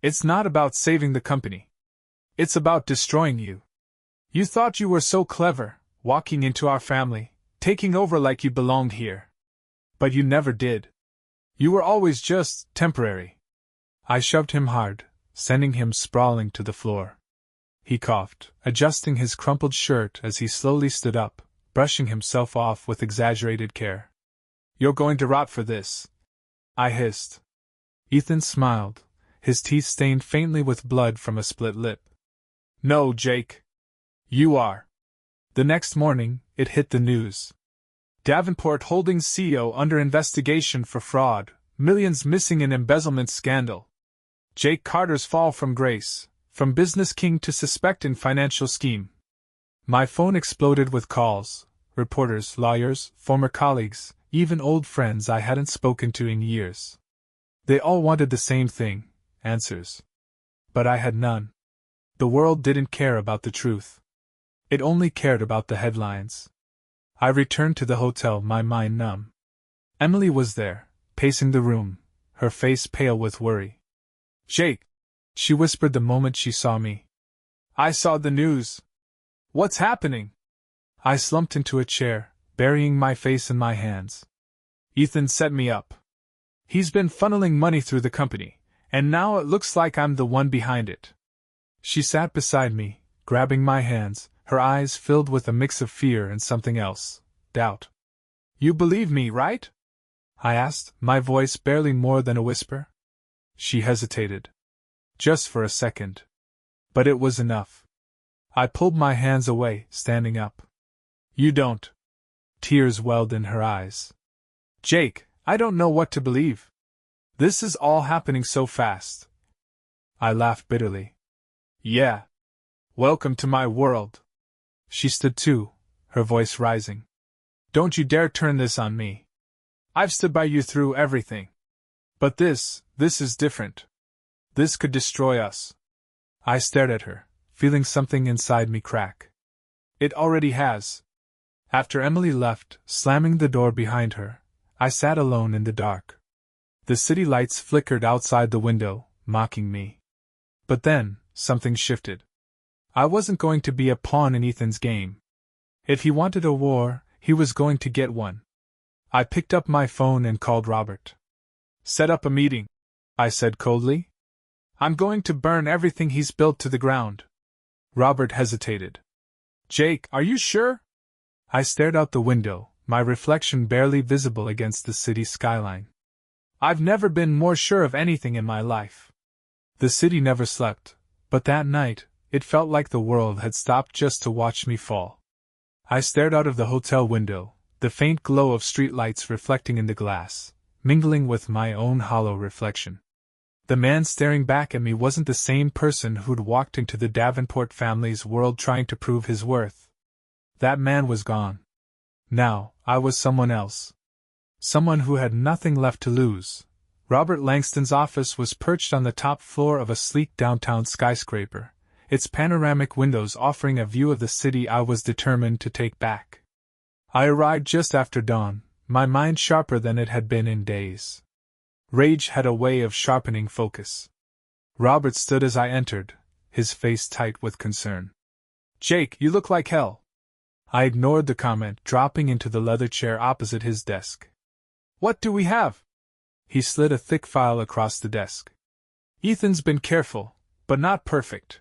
"It's not about saving the company. It's about destroying you. You thought you were so clever, walking into our family, taking over like you belonged here. But you never did. You were always just temporary." I shoved him hard, sending him sprawling to the floor. He coughed, adjusting his crumpled shirt as he slowly stood up, brushing himself off with exaggerated care. "You're going to rot for this," I hissed. Ethan smiled, his teeth stained faintly with blood from a split lip. "No, Jake. You are." The next morning, it hit the news. Davenport Holdings CEO under investigation for fraud, millions missing in embezzlement scandal. Jake Carter's fall from grace, from business king to suspect in financial scheme. My phone exploded with calls, reporters, lawyers, former colleagues, even old friends I hadn't spoken to in years. They all wanted the same thing, answers. But I had none. The world didn't care about the truth. It only cared about the headlines. I returned to the hotel, my mind numb. Emily was there, pacing the room, her face pale with worry. "Jake," she whispered the moment she saw me. "I saw the news. What's happening?" I slumped into a chair, burying my face in my hands. "Ethan set me up. He's been funneling money through the company, and now it looks like I'm the one behind it." She sat beside me, grabbing my hands, her eyes filled with a mix of fear and something else, doubt. "You believe me, right?" I asked, my voice barely more than a whisper. She hesitated. Just for a second. But it was enough. I pulled my hands away, standing up. "You don't." Tears welled in her eyes. "Jake, I don't know what to believe. This is all happening so fast." I laughed bitterly. "Yeah. Welcome to my world." She stood too, her voice rising. "Don't you dare turn this on me. I've stood by you through everything. But this is different. This could destroy us." I stared at her, feeling something inside me crack. "It already has." After Emily left, slamming the door behind her, I sat alone in the dark. The city lights flickered outside the window, mocking me. But then, something shifted. I wasn't going to be a pawn in Ethan's game. If he wanted a war, he was going to get one. I picked up my phone and called Robert. "Set up a meeting," I said coldly. "I'm going to burn everything he's built to the ground." Robert hesitated. "Jake, are you sure?" I stared out the window, my reflection barely visible against the city skyline. "I've never been more sure of anything in my life." The city never slept, but that night, it felt like the world had stopped just to watch me fall. I stared out of the hotel window, the faint glow of streetlights reflecting in the glass, mingling with my own hollow reflection. The man staring back at me wasn't the same person who'd walked into the Davenport family's world trying to prove his worth. That man was gone. Now, I was someone else. Someone who had nothing left to lose. Robert Langston's office was perched on the top floor of a sleek downtown skyscraper, its panoramic windows offering a view of the city I was determined to take back. I arrived just after dawn, my mind sharper than it had been in days. Rage had a way of sharpening focus. Robert stood as I entered, his face tight with concern. "Jake, you look like hell." I ignored the comment, dropping into the leather chair opposite his desk. "What do we have?" He slid a thick file across the desk. "Ethan's been careful, but not perfect.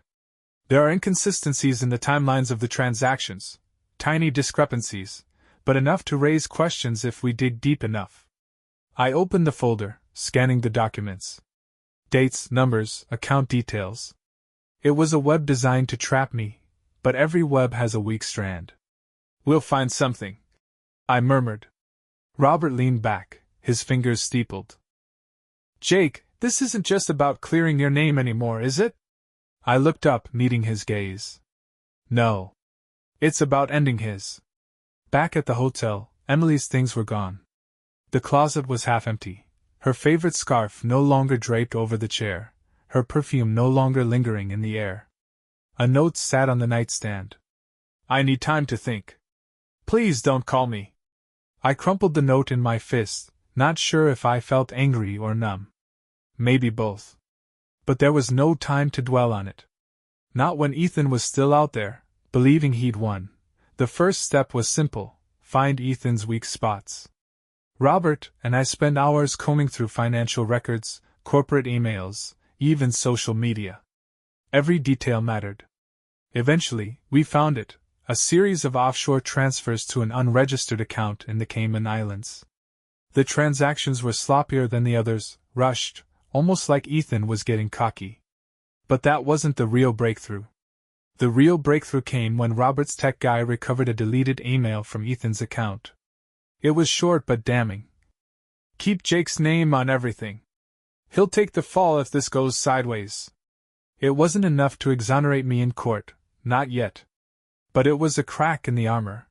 There are inconsistencies in the timelines of the transactions, tiny discrepancies, but enough to raise questions if we dig deep enough." I opened the folder, scanning the documents. Dates, numbers, account details. It was a web designed to trap me, but every web has a weak strand. We'll find something, I murmured. Robert leaned back, his fingers steepled. Jake, this isn't just about clearing your name anymore, is it? I looked up, meeting his gaze. No. It's about ending his. Back at the hotel, Emily's things were gone. The closet was half empty, her favorite scarf no longer draped over the chair, her perfume no longer lingering in the air. A note sat on the nightstand. I need time to think. Please don't call me. I crumpled the note in my fist, not sure if I felt angry or numb. Maybe both. But there was no time to dwell on it. Not when Ethan was still out there, believing he'd won. The first step was simple: find Ethan's weak spots. Robert and I spent hours combing through financial records, corporate emails, even social media. Every detail mattered. Eventually, we found it: a series of offshore transfers to an unregistered account in the Cayman Islands. The transactions were sloppier than the others, rushed, almost like Ethan was getting cocky. But that wasn't the real breakthrough. The real breakthrough came when Robert's tech guy recovered a deleted email from Ethan's account. It was short but damning. Keep Jake's name on everything. He'll take the fall if this goes sideways. It wasn't enough to exonerate me in court, not yet. But it was a crack in the armor.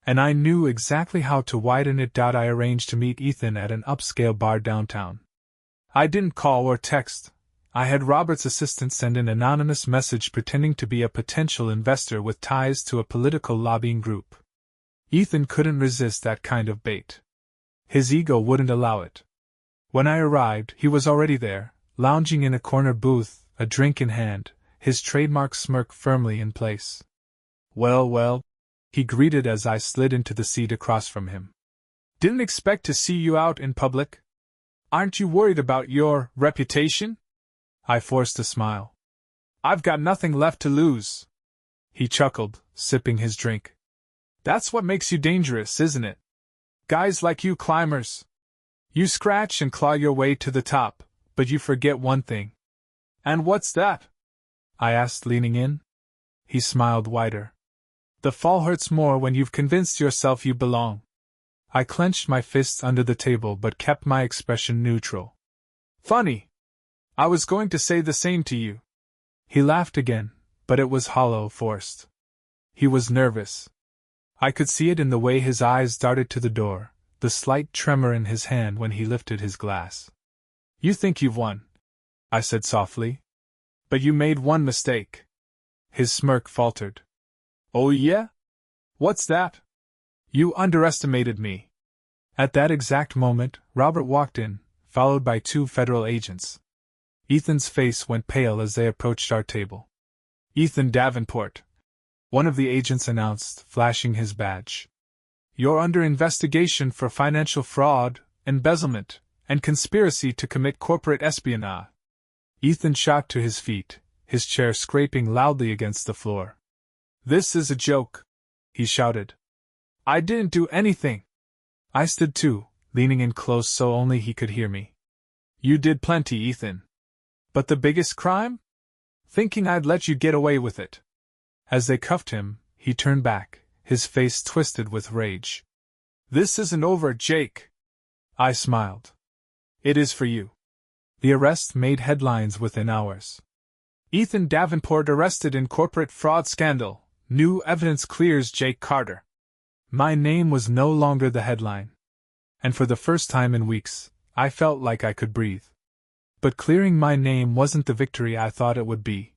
And I knew exactly how to widen it. I arranged to meet Ethan at an upscale bar downtown. I didn't call or text. I had Robert's assistant send an anonymous message pretending to be a potential investor with ties to a political lobbying group. Ethan couldn't resist that kind of bait. His ego wouldn't allow it. When I arrived, he was already there, lounging in a corner booth, a drink in hand, his trademark smirk firmly in place. Well, he greeted as I slid into the seat across from him. Didn't expect to see you out in public. Aren't you worried about your reputation? I forced a smile. I've got nothing left to lose. He chuckled, sipping his drink. That's what makes you dangerous, isn't it? Guys like you climbers. You scratch and claw your way to the top, but you forget one thing. And what's that? I asked, leaning in. He smiled wider. The fall hurts more when you've convinced yourself you belong. I clenched my fists under the table but kept my expression neutral. Funny. I was going to say the same to you. He laughed again, but it was hollow, forced. He was nervous. I could see it in the way his eyes darted to the door, the slight tremor in his hand when he lifted his glass. You think you've won, I said softly. But you made one mistake. His smirk faltered. Oh yeah? What's that? You underestimated me. At that exact moment, Robert walked in, followed by 2 federal agents. Ethan's face went pale as they approached our table. Ethan Davenport, one of the agents announced, flashing his badge. You're under investigation for financial fraud, embezzlement, and conspiracy to commit corporate espionage. Ethan shot to his feet, his chair scraping loudly against the floor. This is a joke, he shouted. I didn't do anything. I stood too, leaning in close so only he could hear me. You did plenty, Ethan. But the biggest crime? Thinking I'd let you get away with it. As they cuffed him, he turned back, his face twisted with rage. This isn't over, Jake. I smiled. It is for you. The arrest made headlines within hours. Ethan Davenport arrested in corporate fraud scandal. New evidence clears Jake Carter. My name was no longer the headline. And for the first time in weeks, I felt like I could breathe. But clearing my name wasn't the victory I thought it would be.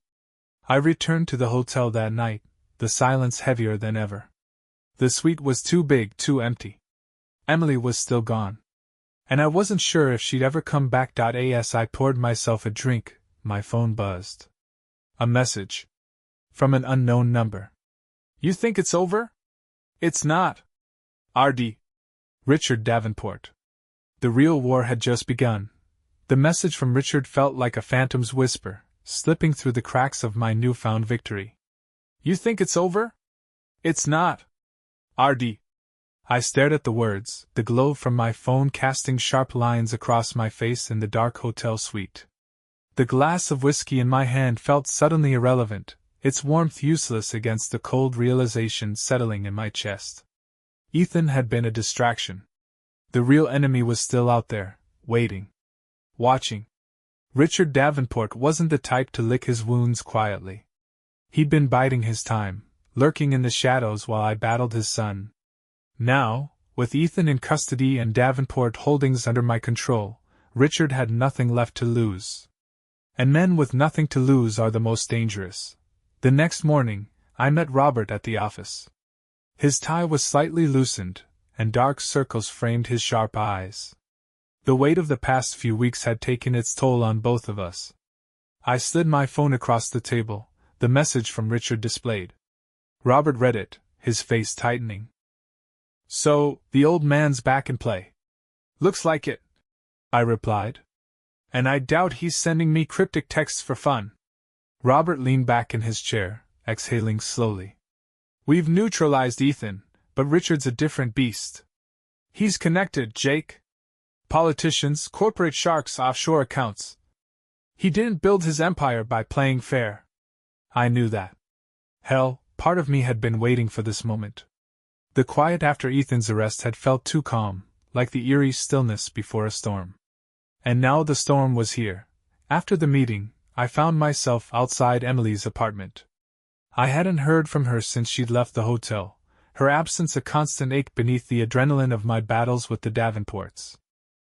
I returned to the hotel that night, the silence heavier than ever. The suite was too big, too empty. Emily was still gone. And I wasn't sure if she'd ever come back. As I poured myself a drink, my phone buzzed. A message. From an unknown number. You think it's over? It's not. R.D. Richard Davenport. The real war had just begun. The message from Richard felt like a phantom's whisper, slipping through the cracks of my newfound victory. You think it's over? It's not. R.D. I stared at the words, the glow from my phone casting sharp lines across my face in the dark hotel suite. The glass of whiskey in my hand felt suddenly irrelevant, its warmth useless against the cold realization settling in my chest. Ethan had been a distraction. The real enemy was still out there, waiting. Watching. Richard Davenport wasn't the type to lick his wounds quietly. He'd been biding his time, lurking in the shadows while I battled his son. Now, with Ethan in custody and Davenport Holdings under my control, Richard had nothing left to lose. And men with nothing to lose are the most dangerous. The next morning, I met Robert at the office. His tie was slightly loosened, and dark circles framed his sharp eyes. The weight of the past few weeks had taken its toll on both of us. I slid my phone across the table, the message from Richard displayed. Robert read it, his face tightening. "So, the old man's back in play." "Looks like it," I replied. "And I doubt he's sending me cryptic texts for fun." Robert leaned back in his chair, exhaling slowly. "We've neutralized Ethan, but Richard's a different beast. He's connected, Jake. Politicians, corporate sharks, offshore accounts. He didn't build his empire by playing fair." I knew that. Hell, part of me had been waiting for this moment. The quiet after Ethan's arrest had felt too calm, like the eerie stillness before a storm. And now the storm was here. After the meeting, I found myself outside Emily's apartment. I hadn't heard from her since she'd left the hotel, her absence a constant ache beneath the adrenaline of my battles with the Davenports.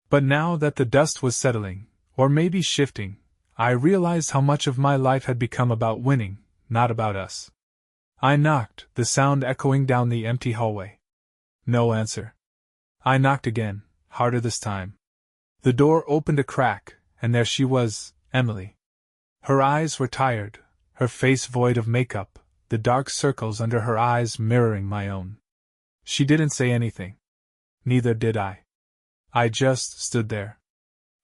But now that the dust was settling, or maybe shifting, I realized how much of my life had become about winning, not about us. I knocked, the sound echoing down the empty hallway. No answer. I knocked again, harder this time. The door opened a crack, and there she was, Emily. Her eyes were tired, her face void of makeup, the dark circles under her eyes mirroring my own. She didn't say anything. Neither did I. I just stood there.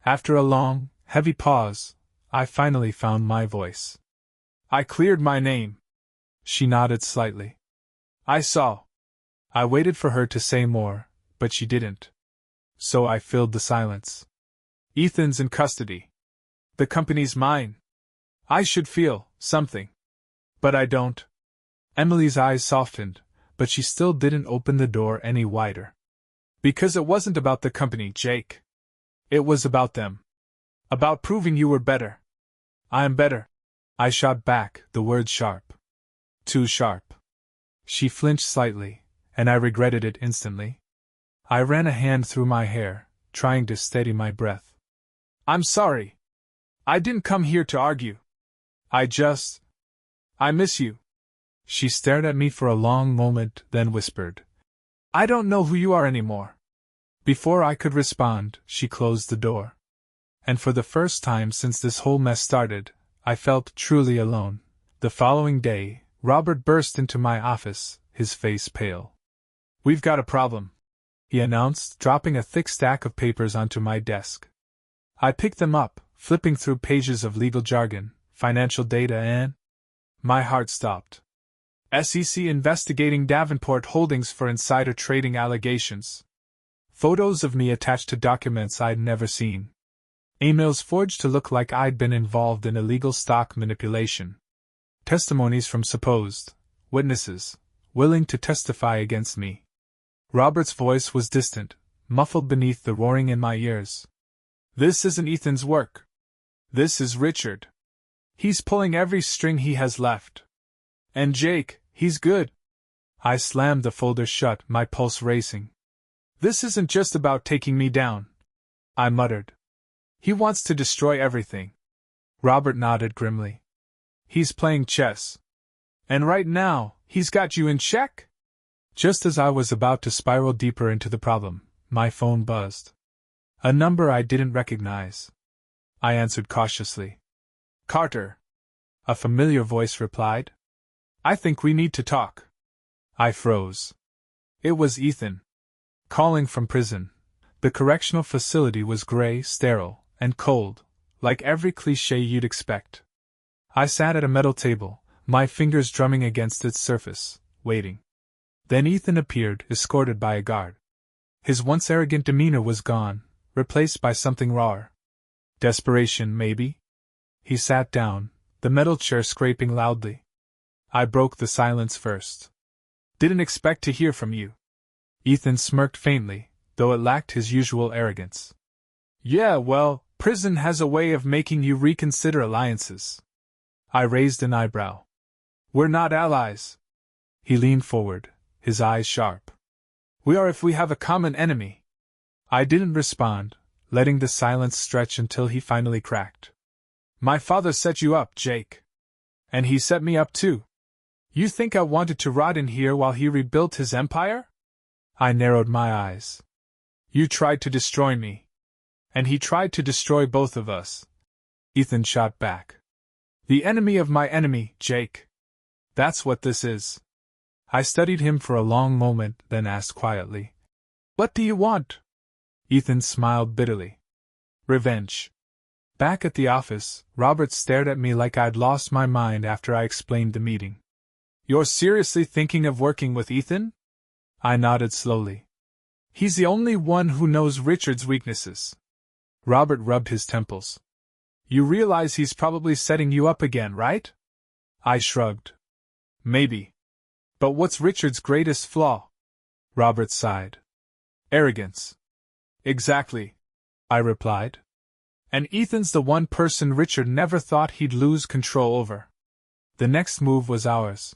After a long, heavy pause, I finally found my voice. "I cleared my name." She nodded slightly. "I saw." I waited for her to say more, but she didn't. So I filled the silence. "Ethan's in custody. The company's mine. I should feel something. But I don't." Emily's eyes softened, but she still didn't open the door any wider. "Because it wasn't about the company, Jake. It was about them. About proving you were better." "I am better," I shot back, the words sharp. Too sharp. She flinched slightly, and I regretted it instantly. I ran a hand through my hair, trying to steady my breath. "I'm sorry. I didn't come here to argue. I miss you." She stared at me for a long moment, then whispered, "I don't know who you are anymore." Before I could respond, she closed the door. And for the first time since this whole mess started, I felt truly alone. The following day, Robert burst into my office, his face pale. "We've got a problem," he announced, dropping a thick stack of papers onto my desk. I picked them up, flipping through pages of legal jargon, financial data, and my heart stopped. SEC investigating Davenport Holdings for insider trading allegations. Photos of me attached to documents I'd never seen. Emails forged to look like I'd been involved in illegal stock manipulation. Testimonies from supposed witnesses, willing to testify against me. Robert's voice was distant, muffled beneath the roaring in my ears. "This isn't Ethan's work. This is Richard. He's pulling every string he has left. And Jake, he's good." I slammed the folder shut, my pulse racing. "This isn't just about taking me down," I muttered. "He wants to destroy everything." Robert nodded grimly. "He's playing chess. And right now, he's got you in check?" Just as I was about to spiral deeper into the problem, my phone buzzed. A number I didn't recognize. I answered cautiously. "Carter," a familiar voice replied. "I think we need to talk." I froze. It was Ethan. Calling from prison. The correctional facility was gray, sterile, and cold, like every cliché you'd expect. I sat at a metal table, my fingers drumming against its surface, waiting. Then Ethan appeared, escorted by a guard. His once arrogant demeanor was gone, replaced by something rawer. Desperation, maybe? He sat down, the metal chair scraping loudly. I broke the silence first. Didn't expect to hear from you. Ethan smirked faintly, though it lacked his usual arrogance. Yeah, well, prison has a way of making you reconsider alliances. I raised an eyebrow. We're not allies. He leaned forward, his eyes sharp. We are if we have a common enemy. I didn't respond, letting the silence stretch until he finally cracked. My father set you up, Jake. And he set me up too. You think I wanted to rot in here while he rebuilt his empire? I narrowed my eyes. You tried to destroy me. And he tried to destroy both of us. Ethan shot back. The enemy of my enemy, Jake. That's what this is. I studied him for a long moment, then asked quietly, What do you want? Ethan smiled bitterly. Revenge. Back at the office, Robert stared at me like I'd lost my mind after I explained the meeting. You're seriously thinking of working with Ethan? I nodded slowly. He's the only one who knows Richard's weaknesses. Robert rubbed his temples. You realize he's probably setting you up again, right? I shrugged. Maybe. But what's Richard's greatest flaw? Robert sighed. Arrogance. Exactly, I replied. And Ethan's the one person Richard never thought he'd lose control over. The next move was ours.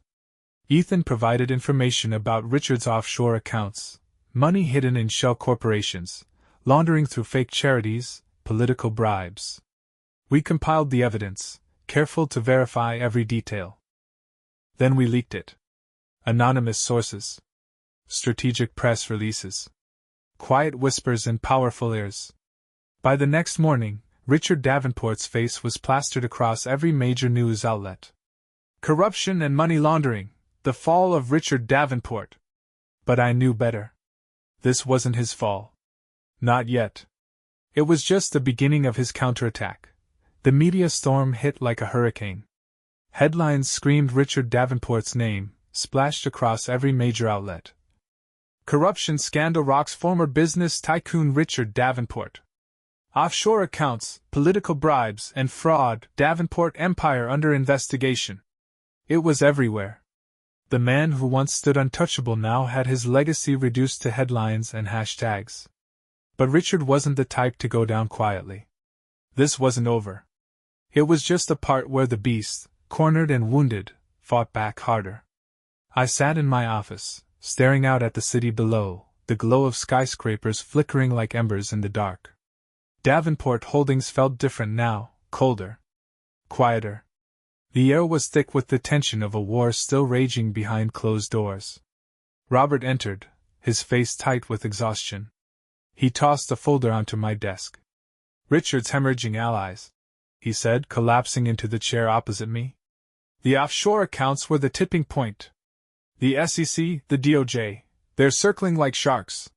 Ethan provided information about Richard's offshore accounts, money hidden in shell corporations, laundering through fake charities, political bribes. We compiled the evidence, careful to verify every detail. Then we leaked it. Anonymous sources. Strategic press releases. Quiet whispers in powerful ears. By the next morning, Richard Davenport's face was plastered across every major news outlet. Corruption and money laundering, the fall of Richard Davenport. But I knew better. This wasn't his fall. Not yet. It was just the beginning of his counterattack. The media storm hit like a hurricane. Headlines screamed Richard Davenport's name, splashed across every major outlet. Corruption scandal rocks former business tycoon Richard Davenport. Offshore accounts, political bribes, and fraud, Davenport empire under investigation. It was everywhere. The man who once stood untouchable now had his legacy reduced to headlines and hashtags. But Richard wasn't the type to go down quietly. This wasn't over. It was just the part where the beast, cornered and wounded, fought back harder. I sat in my office, staring out at the city below, the glow of skyscrapers flickering like embers in the dark. Davenport Holdings felt different now, colder. Quieter. The air was thick with the tension of a war still raging behind closed doors. Robert entered, his face tight with exhaustion. He tossed a folder onto my desk. Richard's hemorrhaging allies, he said, collapsing into the chair opposite me. The offshore accounts were the tipping point. The SEC, the DOJ, they're circling like sharks.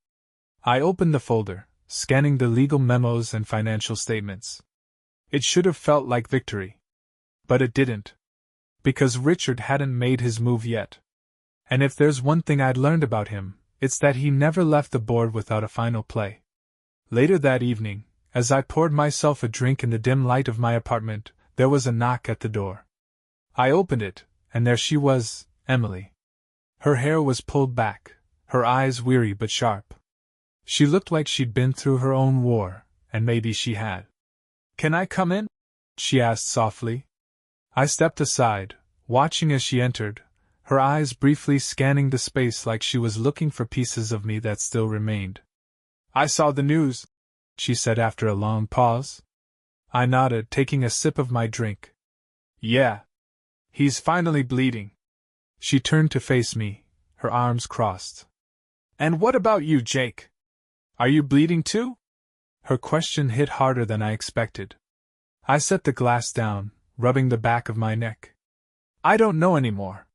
I opened the folder, scanning the legal memos and financial statements. It should have felt like victory. But it didn't. Because Richard hadn't made his move yet. And if there's one thing I'd learned about him, it's that he never left the board without a final play. Later that evening, as I poured myself a drink in the dim light of my apartment, there was a knock at the door. I opened it, and there she was, Emily. Her hair was pulled back, her eyes weary but sharp. She looked like she'd been through her own war, and maybe she had. "Can I come in?" she asked softly. I stepped aside, watching as she entered, her eyes briefly scanning the space like she was looking for pieces of me that still remained. "I saw the news," she said after a long pause. I nodded, taking a sip of my drink. "Yeah. He's finally bleeding." She turned to face me, her arms crossed. "And what about you, Jake? Are you bleeding too?" Her question hit harder than I expected. I set the glass down, rubbing the back of my neck. "I don't know anymore."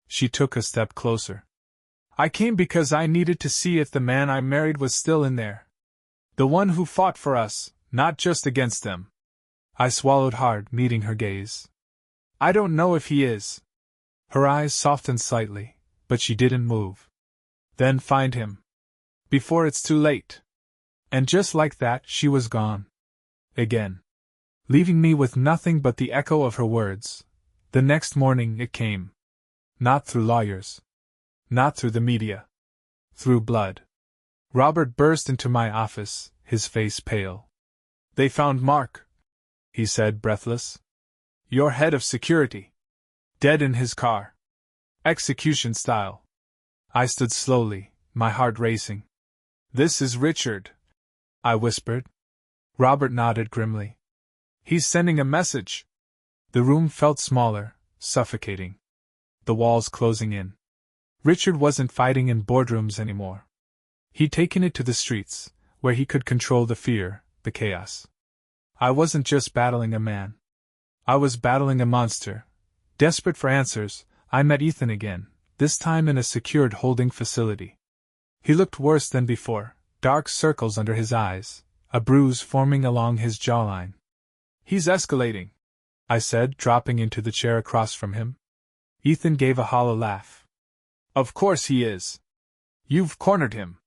She took a step closer. "I came because I needed to see if the man I married was still in there. The one who fought for us, not just against them." I swallowed hard, meeting her gaze. "I don't know if he is." Her eyes softened slightly, but she didn't move. Then find him. Before it's too late. And just like that, she was gone. Again. Leaving me with nothing but the echo of her words. The next morning it came. Not through lawyers. Not through the media. Through blood. Robert burst into my office, his face pale. They found Mark, he said, breathless. Your head of security. Dead in his car. Execution style. I stood slowly, my heart racing. This is Richard, I whispered. Robert nodded grimly. He's sending a message. The room felt smaller, suffocating. The walls closing in. Richard wasn't fighting in boardrooms anymore. He'd taken it to the streets, where he could control the fear, the chaos. I wasn't just battling a man. I was battling a monster. Desperate for answers, I met Ethan again, this time in a secured holding facility. He looked worse than before, dark circles under his eyes, a bruise forming along his jawline. He's escalating, I said, dropping into the chair across from him. Ethan gave a hollow laugh. Of course he is. You've cornered him.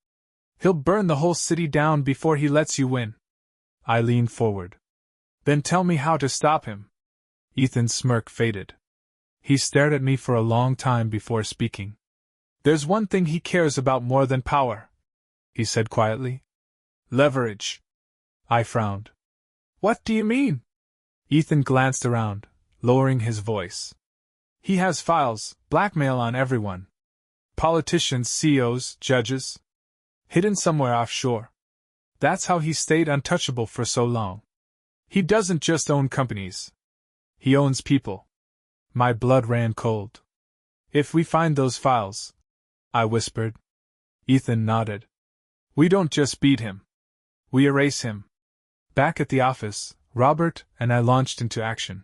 He'll burn the whole city down before he lets you win. I leaned forward. Then tell me how to stop him. Ethan's smirk faded. He stared at me for a long time before speaking. There's one thing he cares about more than power, he said quietly. Leverage. I frowned. What do you mean? Ethan glanced around, lowering his voice. He has files, blackmail on everyone. Politicians, CEOs, judges. Hidden somewhere offshore. That's how he stayed untouchable for so long. He doesn't just own companies. He owns people. My blood ran cold. If we find those files, I whispered. Ethan nodded. We don't just beat him. We erase him. Back at the office, Robert and I launched into action.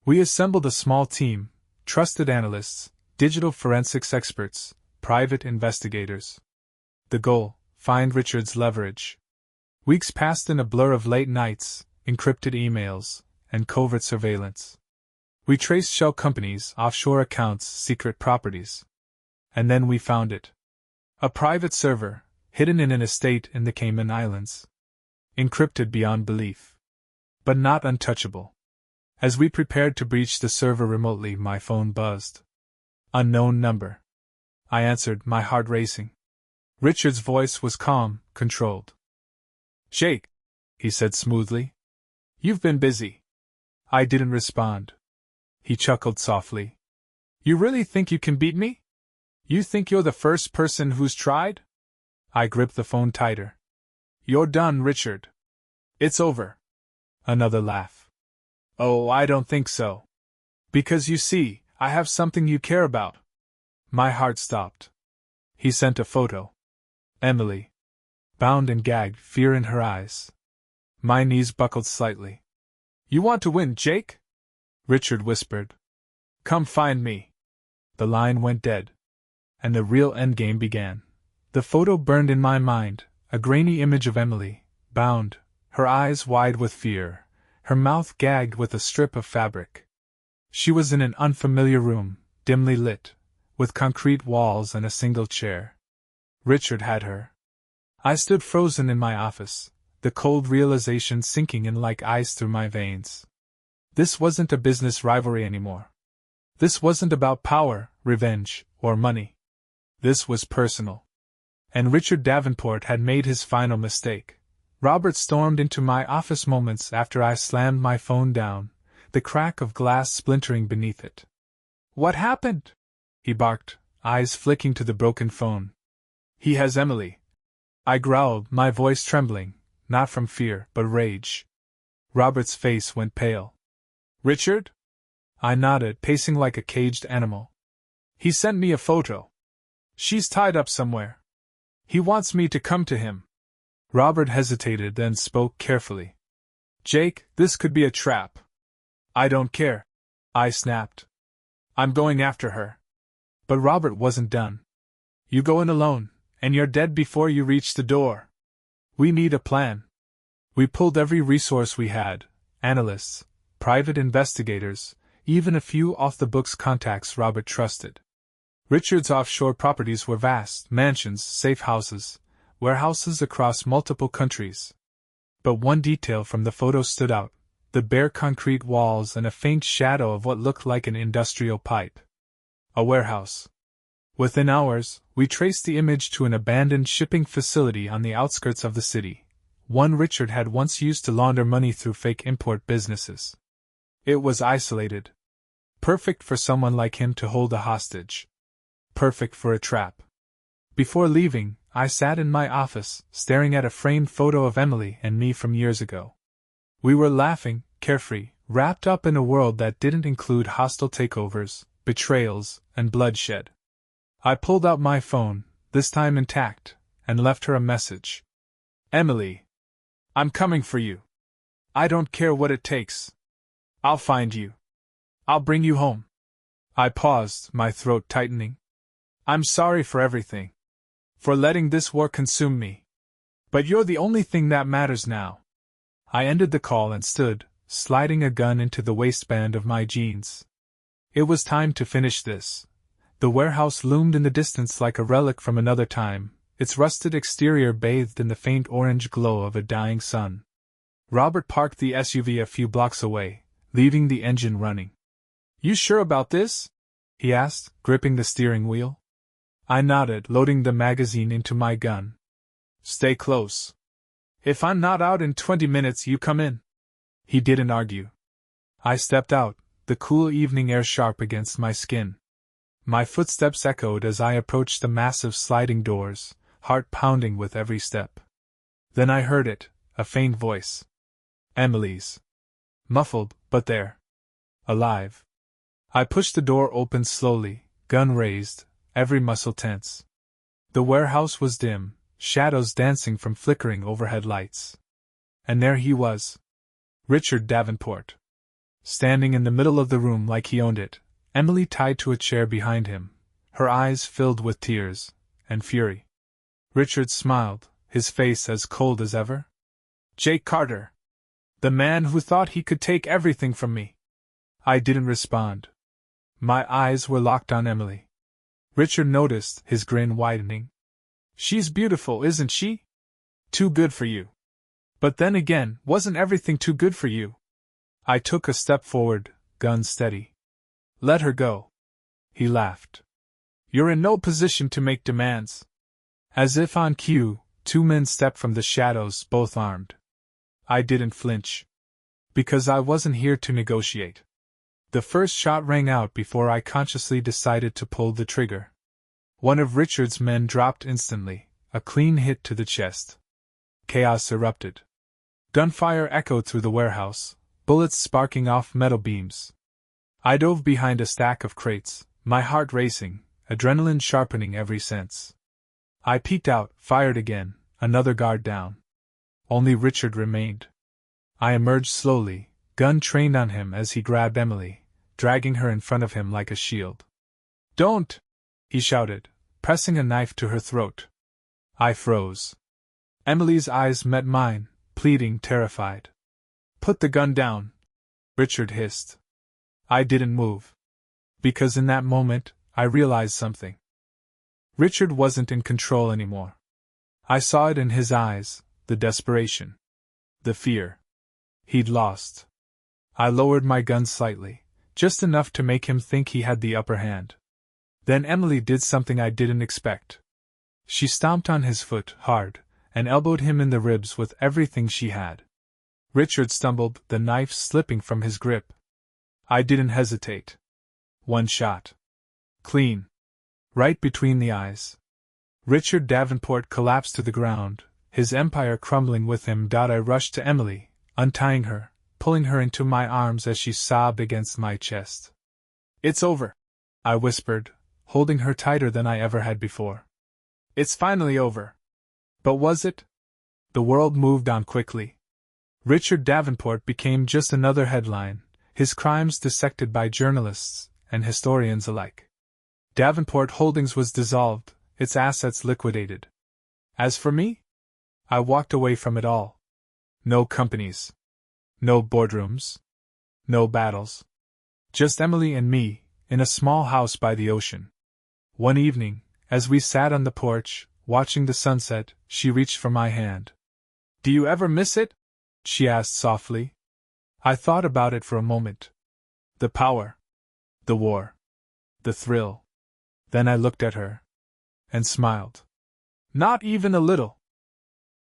We assembled a small team, trusted analysts, digital forensics experts, private investigators. The goal, find Richard's leverage. Weeks passed in a blur of late nights, encrypted emails, and covert surveillance. We traced shell companies, offshore accounts, secret properties. And then we found it. A private server, hidden in an estate in the Cayman Islands. Encrypted beyond belief. But not untouchable. As we prepared to breach the server remotely, my phone buzzed. Unknown number. I answered, my heart racing. Richard's voice was calm, controlled. Jake, he said smoothly. You've been busy. I didn't respond. He chuckled softly. You really think you can beat me? You think you're the first person who's tried? I gripped the phone tighter. You're done, Richard. It's over. Another laugh. Oh, I don't think so. Because you see, I have something you care about. My heart stopped. He sent a photo. Emily. Bound and gagged, fear in her eyes. My knees buckled slightly. You want to win, Jake? Richard whispered. Come find me. The line went dead. And the real endgame began. The photo burned in my mind, a grainy image of Emily, bound, her eyes wide with fear, her mouth gagged with a strip of fabric. She was in an unfamiliar room, dimly lit, with concrete walls and a single chair. Richard had her. I stood frozen in my office, the cold realization sinking in like ice through my veins. This wasn't a business rivalry anymore. This wasn't about power, revenge, or money. This was personal. And Richard Davenport had made his final mistake. Robert stormed into my office moments after I slammed my phone down, the crack of glass splintering beneath it. What happened? He barked, eyes flicking to the broken phone. He has Emily. I growled, my voice trembling, not from fear, but rage. Robert's face went pale. Richard? I nodded, pacing like a caged animal. He sent me a photo. She's tied up somewhere. He wants me to come to him. Robert hesitated, then spoke carefully. Jake, this could be a trap. I don't care. I snapped. I'm going after her. But Robert wasn't done. You go in alone, and you're dead before you reach the door. We need a plan. We pulled every resource we had, analysts, private investigators, even a few off-the-books contacts Robert trusted. Richard's offshore properties were vast mansions, safe houses, warehouses across multiple countries. But one detail from the photo stood out: the bare concrete walls and a faint shadow of what looked like an industrial pipe. A warehouse. Within hours, we traced the image to an abandoned shipping facility on the outskirts of the city, one Richard had once used to launder money through fake import businesses. It was isolated. Perfect for someone like him to hold a hostage. Perfect for a trap. Before leaving, I sat in my office, staring at a framed photo of Emily and me from years ago. We were laughing, carefree, wrapped up in a world that didn't include hostile takeovers, betrayals, and bloodshed. I pulled out my phone, this time intact, and left her a message. Emily. I'm coming for you. I don't care what it takes. I'll find you. I'll bring you home. I paused, my throat tightening. I'm sorry for everything. For letting this war consume me. But you're the only thing that matters now. I ended the call and stood, sliding a gun into the waistband of my jeans. It was time to finish this. The warehouse loomed in the distance like a relic from another time, its rusted exterior bathed in the faint orange glow of a dying sun. Robert parked the SUV a few blocks away, leaving the engine running. You sure about this? He asked, gripping the steering wheel. I nodded, loading the magazine into my gun. Stay close. If I'm not out in 20 minutes, you come in. He didn't argue. I stepped out, the cool evening air sharp against my skin. My footsteps echoed as I approached the massive sliding doors, heart pounding with every step. Then I heard it, a faint voice. Emily's. Muffled, but there. Alive. I pushed the door open slowly, gun raised, every muscle tense. The warehouse was dim, shadows dancing from flickering overhead lights. And there he was. Richard Davenport. Standing in the middle of the room like he owned it, Emily tied to a chair behind him, her eyes filled with tears and fury. Richard smiled, his face as cold as ever. Jake Carter. The man who thought he could take everything from me. I didn't respond. My eyes were locked on Emily. Richard noticed, his grin widening. She's beautiful, isn't she? Too good for you. But then again, wasn't everything too good for you? I took a step forward, gun steady. Let her go. He laughed. You're in no position to make demands. As if on cue, two men stepped from the shadows, both armed. I didn't flinch. Because I wasn't here to negotiate. The first shot rang out before I consciously decided to pull the trigger. One of Richard's men dropped instantly, a clean hit to the chest. Chaos erupted. Gunfire echoed through the warehouse, bullets sparking off metal beams. I dove behind a stack of crates, my heart racing, adrenaline sharpening every sense. I peeked out, fired again, another guard down. Only Richard remained. I emerged slowly, gun trained on him as he grabbed Emily, dragging her in front of him like a shield. Don't! He shouted, pressing a knife to her throat. I froze. Emily's eyes met mine, pleading, terrified. Put the gun down, Richard hissed. I didn't move. Because in that moment, I realized something. Richard wasn't in control anymore. I saw it in his eyes, the desperation. The fear. He'd lost. I lowered my gun slightly, just enough to make him think he had the upper hand. Then Emily did something I didn't expect. She stomped on his foot, hard, and elbowed him in the ribs with everything she had. Richard stumbled, the knife slipping from his grip. I didn't hesitate. One shot. Clean. Right between the eyes. Richard Davenport collapsed to the ground, his empire crumbling with him. I rushed to Emily, untying her, pulling her into my arms as she sobbed against my chest. It's over, I whispered, holding her tighter than I ever had before. It's finally over. But was it? The world moved on quickly. Richard Davenport became just another headline, his crimes dissected by journalists and historians alike. Davenport Holdings was dissolved, its assets liquidated. As for me? I walked away from it all. No companies. No boardrooms. No battles. Just Emily and me, in a small house by the ocean. One evening, as we sat on the porch, watching the sunset, she reached for my hand. "Do you ever miss it?" she asked softly. I thought about it for a moment. The power. The war. The thrill. Then I looked at her. And smiled. "Not even a little,"